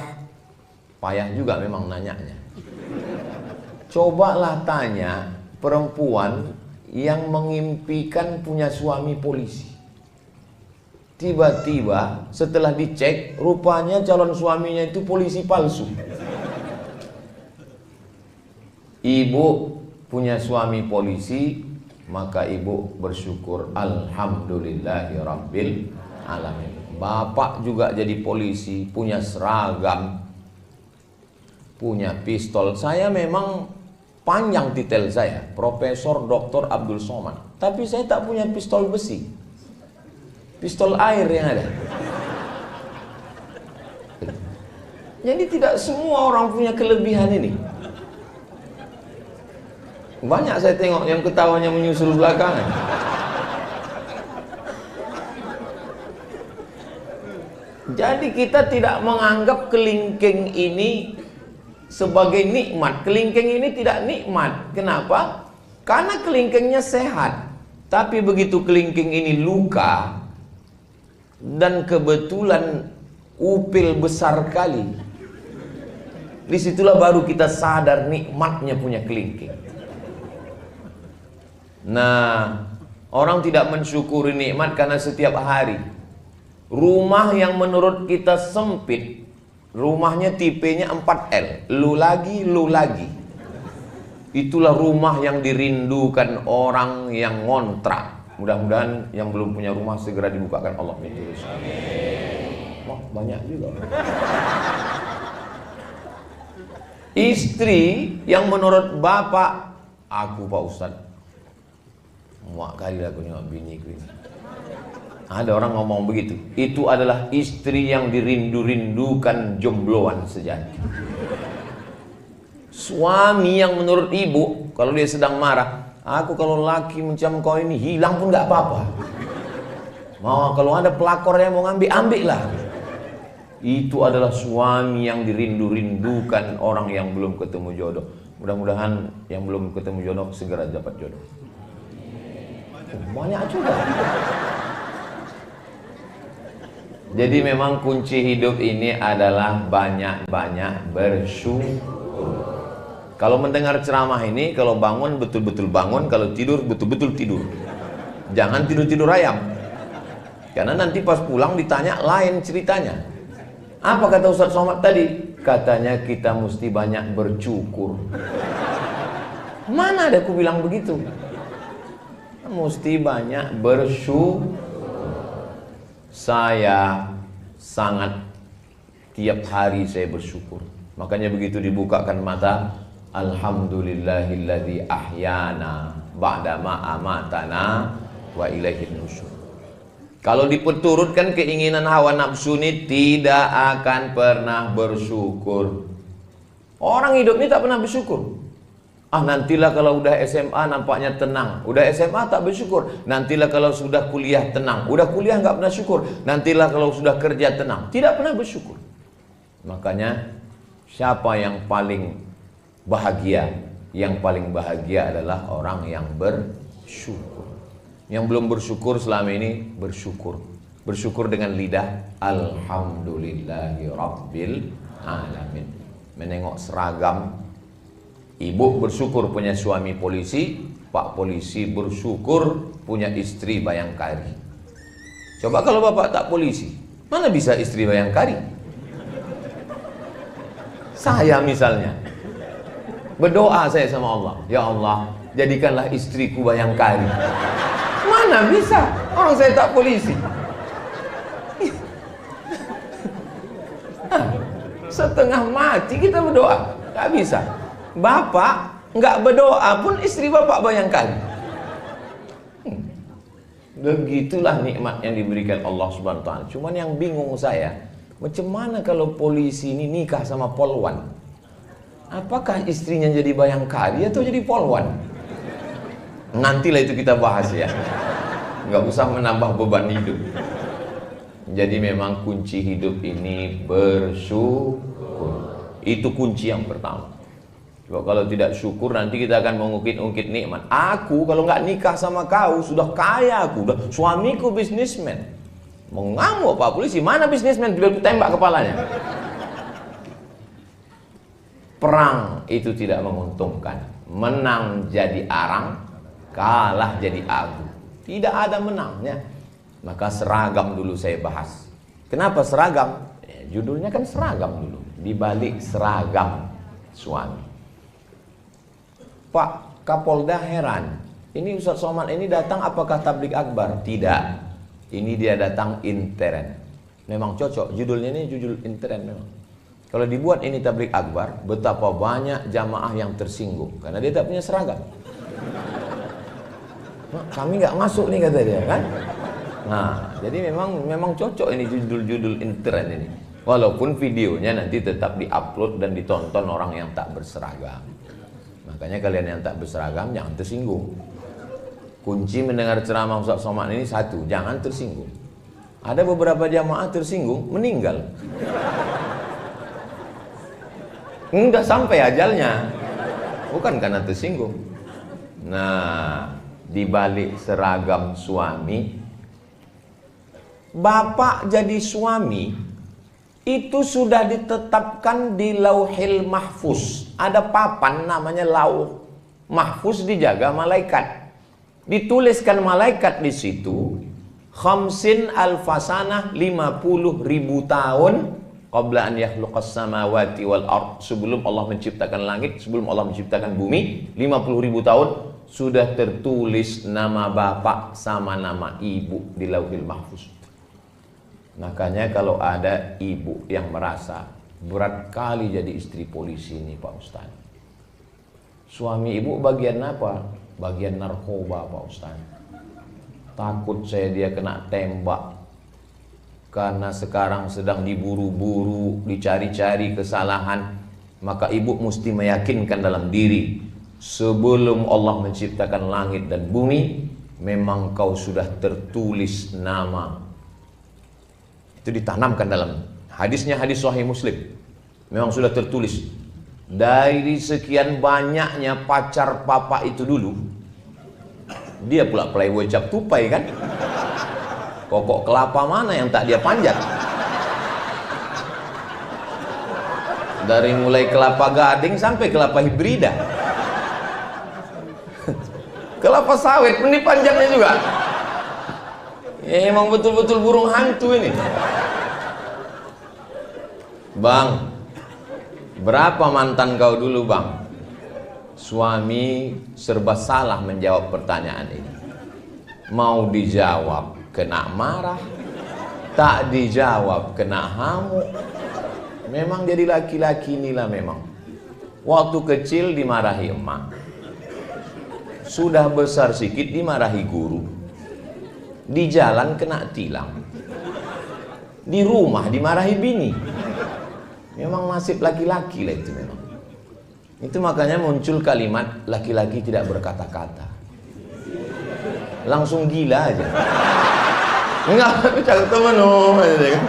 payah juga memang nanyanya. Cobalah tanya perempuan yang mengimpikan punya suami polisi. Tiba-tiba setelah dicek, rupanya calon suaminya itu polisi palsu. Ibu punya suami polisi, maka ibu bersyukur, alhamdulillahirabbil alamin. Bapak juga jadi polisi, punya seragam, punya pistol. Saya memang panjang titel saya, Profesor Dr. Abdul Somad, tapi saya tak punya pistol besi, pistol air yang ada. Jadi tidak semua orang punya kelebihan ini. Banyak saya tengok yang ketawanya menyusul belakangan. Jadi kita tidak menganggap kelingking ini sebagai nikmat. Kelingking ini tidak nikmat. Kenapa? Karena kelingkingnya sehat. Tapi begitu kelingking ini luka dan kebetulan upil besar kali, disitulah baru kita sadar nikmatnya punya kelingking. Nah, orang tidak mensyukuri nikmat karena setiap hari rumah yang menurut kita sempit, rumahnya tipenya 4L, lu lagi, itulah rumah yang dirindukan orang yang ngontrak. Mudah-mudahan yang belum punya rumah segera dibukakan Allah pintu rezeki. Wah, banyak juga. Istri yang menurut bapak, aku Pak Ustadz, muak kali lah aku nengok biniku ini. Ada orang ngomong begitu. Itu adalah istri yang dirindu-rindukan jombloan sejati. Suami yang menurut ibu, kalau dia sedang marah, aku kalau laki macam kau ini hilang pun gak apa-apa. Mau kalau ada pelakor yang mau ngambil, ambil lah. Itu adalah suami yang dirindu-rindukan orang yang belum ketemu jodoh. Mudah-mudahan yang belum ketemu jodoh segera dapat jodoh. Banyak juga. Jadi memang kunci hidup ini adalah banyak-banyak bersyukur. Kalau mendengar ceramah ini, kalau bangun betul-betul bangun, kalau tidur betul-betul tidur. Jangan tidur-tidur ayam. Karena nanti pas pulang ditanya lain ceritanya. Apa kata Ustaz Somad tadi? Katanya kita mesti banyak bersyukur. Mana ada aku bilang begitu? Mesti banyak bersyukur. Saya sangat tiap hari saya bersyukur. Makanya begitu dibukakan mata, alhamdulillahilladzi ahyana ba'da ma amatana wa ilaihin nusyur. Kalau diperturutkan keinginan hawa nafsu ini tidak akan pernah bersyukur. Orang hidup ini tak pernah bersyukur. Ah, nantilah kalau udah SMA nampaknya tenang. Udah SMA tak bersyukur. Nantilah kalau sudah kuliah tenang. Udah kuliah nggak pernah syukur. Nantilah kalau sudah kerja tenang. Tidak pernah bersyukur. Makanya siapa yang paling bahagia? Yang paling bahagia adalah orang yang bersyukur. Yang belum bersyukur selama ini bersyukur. Bersyukur dengan lidah, alhamdulillahirabbil alamin. Menengok seragam. Ibu bersyukur punya suami polisi, Pak polisi bersyukur punya istri bayangkari. Coba kalau bapak tak polisi, mana bisa istri bayangkari? Saya misalnya berdoa saya sama Allah, ya Allah jadikanlah istriku bayangkari. Mana bisa, orang saya tak polisi. Setengah mati kita berdoa, gak bisa. Bapak nggak berdoa pun istri bapak bayangkan. Begitulah nikmat yang diberikan Allah Subhanahu wa taala. Cuman yang bingung saya, macam mana kalau polisi ini nikah sama polwan? Apakah istrinya jadi bayangkari atau jadi polwan? Nantilah itu kita bahas ya. Nggak usah menambah beban hidup. Jadi memang kunci hidup ini bersyukur. Itu kunci yang pertama. Kalau tidak syukur nanti kita akan mengungkit-ungkit nikmat. Aku kalau nggak nikah sama kau sudah kaya, aku udah suamiku bisnismen. Mengamuk Pak polisi, mana bisnismen? Beliau tembak kepalanya. Perang itu tidak menguntungkan. Menang jadi arang, kalah jadi abu. Tidak ada menangnya. Maka seragam dulu saya bahas. Kenapa seragam? Judulnya kan seragam dulu. Di balik seragam suami. Pak Kapolda heran. Ini Ustaz Somad ini datang apakah tablik akbar? Tidak. Ini dia datang intern. Memang cocok. Judulnya ini judul intern memang. Kalau dibuat ini tablik akbar, betapa banyak jamaah yang tersinggung. Karena dia tak punya seragam. Kami nggak masuk nih kata dia kan. Nah, jadi memang cocok ini judul-judul intern ini. Walaupun videonya nanti tetap diupload dan ditonton orang yang tak berseragam. Makanya kalian yang tak berseragam jangan tersinggung. Kunci mendengar ceramah Ustaz Somad ini satu, jangan tersinggung. Ada beberapa jamaah tersinggung, meninggal. Enggak sampai ajalnya. Bukan karena tersinggung. Nah, di balik seragam suami, bapak jadi suami itu sudah ditetapkan di Lauhil Mahfuz. Ada papan namanya Lauh Mahfuz, dijaga malaikat. Dituliskan malaikat di situ, khamsin alfasanah, 50.000 tahun qabla an yakhluqas samawati wal ard, sebelum Allah menciptakan langit, sebelum Allah menciptakan bumi, 50.000 tahun sudah tertulis nama bapak sama nama ibu di Lauhil Mahfuz. Makanya kalau ada ibu yang merasa berat kali jadi istri polisi ini Pak Ustaz, suami ibu bagian apa? Bagian narkoba Pak Ustaz. Takut saya dia kena tembak, karena sekarang sedang diburu-buru, dicari-cari kesalahan. Maka ibu mesti meyakinkan dalam diri, sebelum Allah menciptakan langit dan bumi, memang kau sudah tertulis nama. Itu ditanamkan dalam hadisnya, hadis Sahih Muslim. Memang sudah tertulis. Dari sekian banyaknya pacar papa itu dulu, dia pula playboy cap tupai kan. Pokok kelapa mana yang tak dia panjat? Dari mulai kelapa gading sampai kelapa hibrida. Kelapa sawit pun dipanjatnya juga. Emang betul-betul burung hantu ini. Bang, berapa mantan kau dulu bang? Suami serba salah menjawab pertanyaan ini. Mau dijawab kena marah, tak dijawab kena hamuk. Memang jadi laki-laki inilah memang. Waktu kecil dimarahi emak, sudah besar sikit dimarahi guru, di jalan kena tilang, di rumah dimarahi bini. Memang nasib laki-laki lah itu memang. Itu makanya muncul kalimat laki-laki tidak berkata-kata. Langsung gila aja. Enggak, aku cakap teman kan.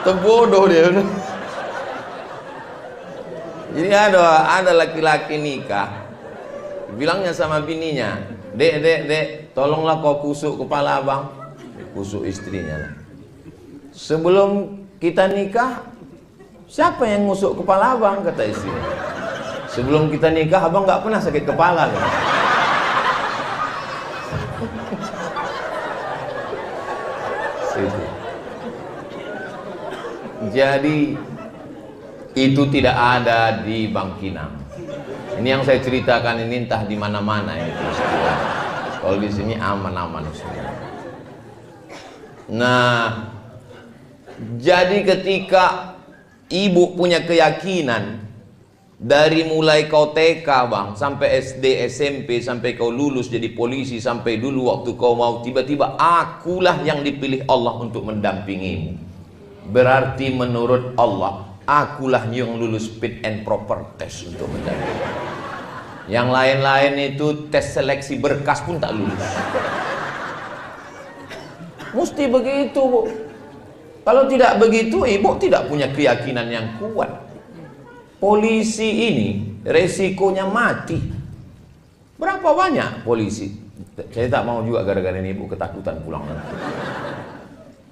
Terbodoh dia. Jadi ada laki-laki nikah, bilangnya sama bininya, dek, tolonglah kau kusuk kepala abang. Kusuk istrinya lah. Sebelum kita nikah, siapa yang ngusuk kepala abang? Kata istrinya. Sebelum kita nikah abang nggak pernah sakit kepala kan? Jadi itu tidak ada di Bangkinang. Ini yang saya ceritakan ini entah di mana-mana itu. Kalau di sini aman-aman semua. Nah, jadi ketika ibu punya keyakinan, dari mulai kau TK bang, sampai SD, SMP, sampai kau lulus jadi polisi, sampai dulu waktu kau mau, tiba-tiba akulah yang dipilih Allah untuk mendampingimu. Berarti menurut Allah, akulah yang lulus fit and proper test untuk mendampingi. Yang lain-lain itu tes seleksi berkas pun tak lulus. Mesti begitu bu. Kalau tidak begitu, ibu tidak punya keyakinan yang kuat. Polisi ini resikonya mati. Berapa banyak polisi? Saya tak mau juga gara-gara ini ibu ketakutan pulang nanti.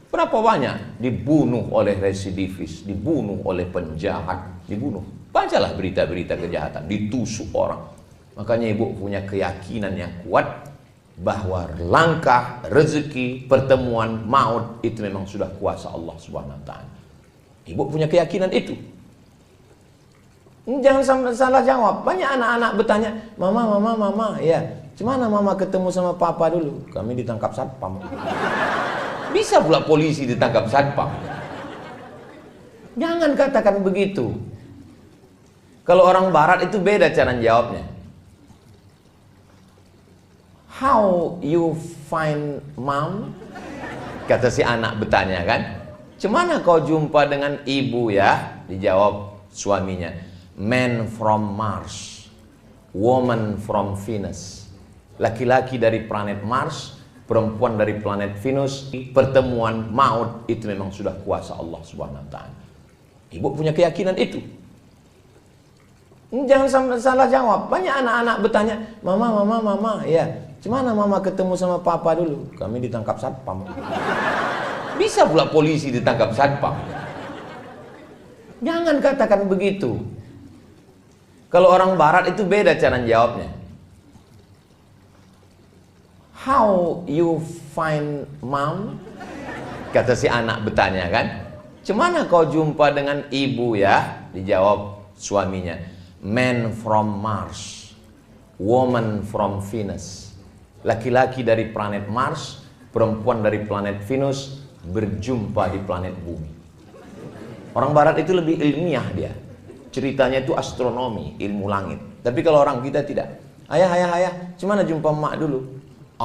Berapa banyak dibunuh oleh residivis, dibunuh oleh penjahat, dibunuh. Bacalah berita-berita kejahatan, ditusuk orang. Makanya ibu punya keyakinan yang kuat, bahwa langkah, rezeki, pertemuan, maut itu memang sudah kuasa Allah Subhanahu wa taala. Ibu punya keyakinan itu. Jangan salah jawab. Banyak anak-anak bertanya, mama, ya, gimana mama ketemu sama papa dulu? Kami ditangkap satpam. Bisa pula polisi ditangkap satpam. Jangan katakan begitu. Kalau orang barat itu beda cara jawabnya. How you find mom? Kata si anak bertanya kan. Cemana kau jumpa dengan ibu ya? Dijawab suaminya. Man from Mars, woman from Venus. Laki-laki dari planet Mars, perempuan dari planet Venus. Pertemuan maut itu memang sudah kuasa Allah Subhanahu wa taala. Ibu punya keyakinan itu. Jangan salah jawab. Banyak anak-anak bertanya, mama, ya, gimana mama ketemu sama papa dulu? Kami ditangkap satpam. Bisa pula polisi ditangkap satpam. Jangan katakan begitu. Kalau orang barat itu beda cara jawabnya. How you find mom? Kata si anak bertanya kan. Cemana kau jumpa dengan ibu ya? Dijawab suaminya. Man from Mars, woman from Venus. Laki-laki dari planet Mars, perempuan dari planet Venus berjumpa di planet bumi. Orang barat itu lebih ilmiah dia. Ceritanya itu astronomi, ilmu langit. Tapi kalau orang kita tidak. Ayah, gimana jumpa emak dulu?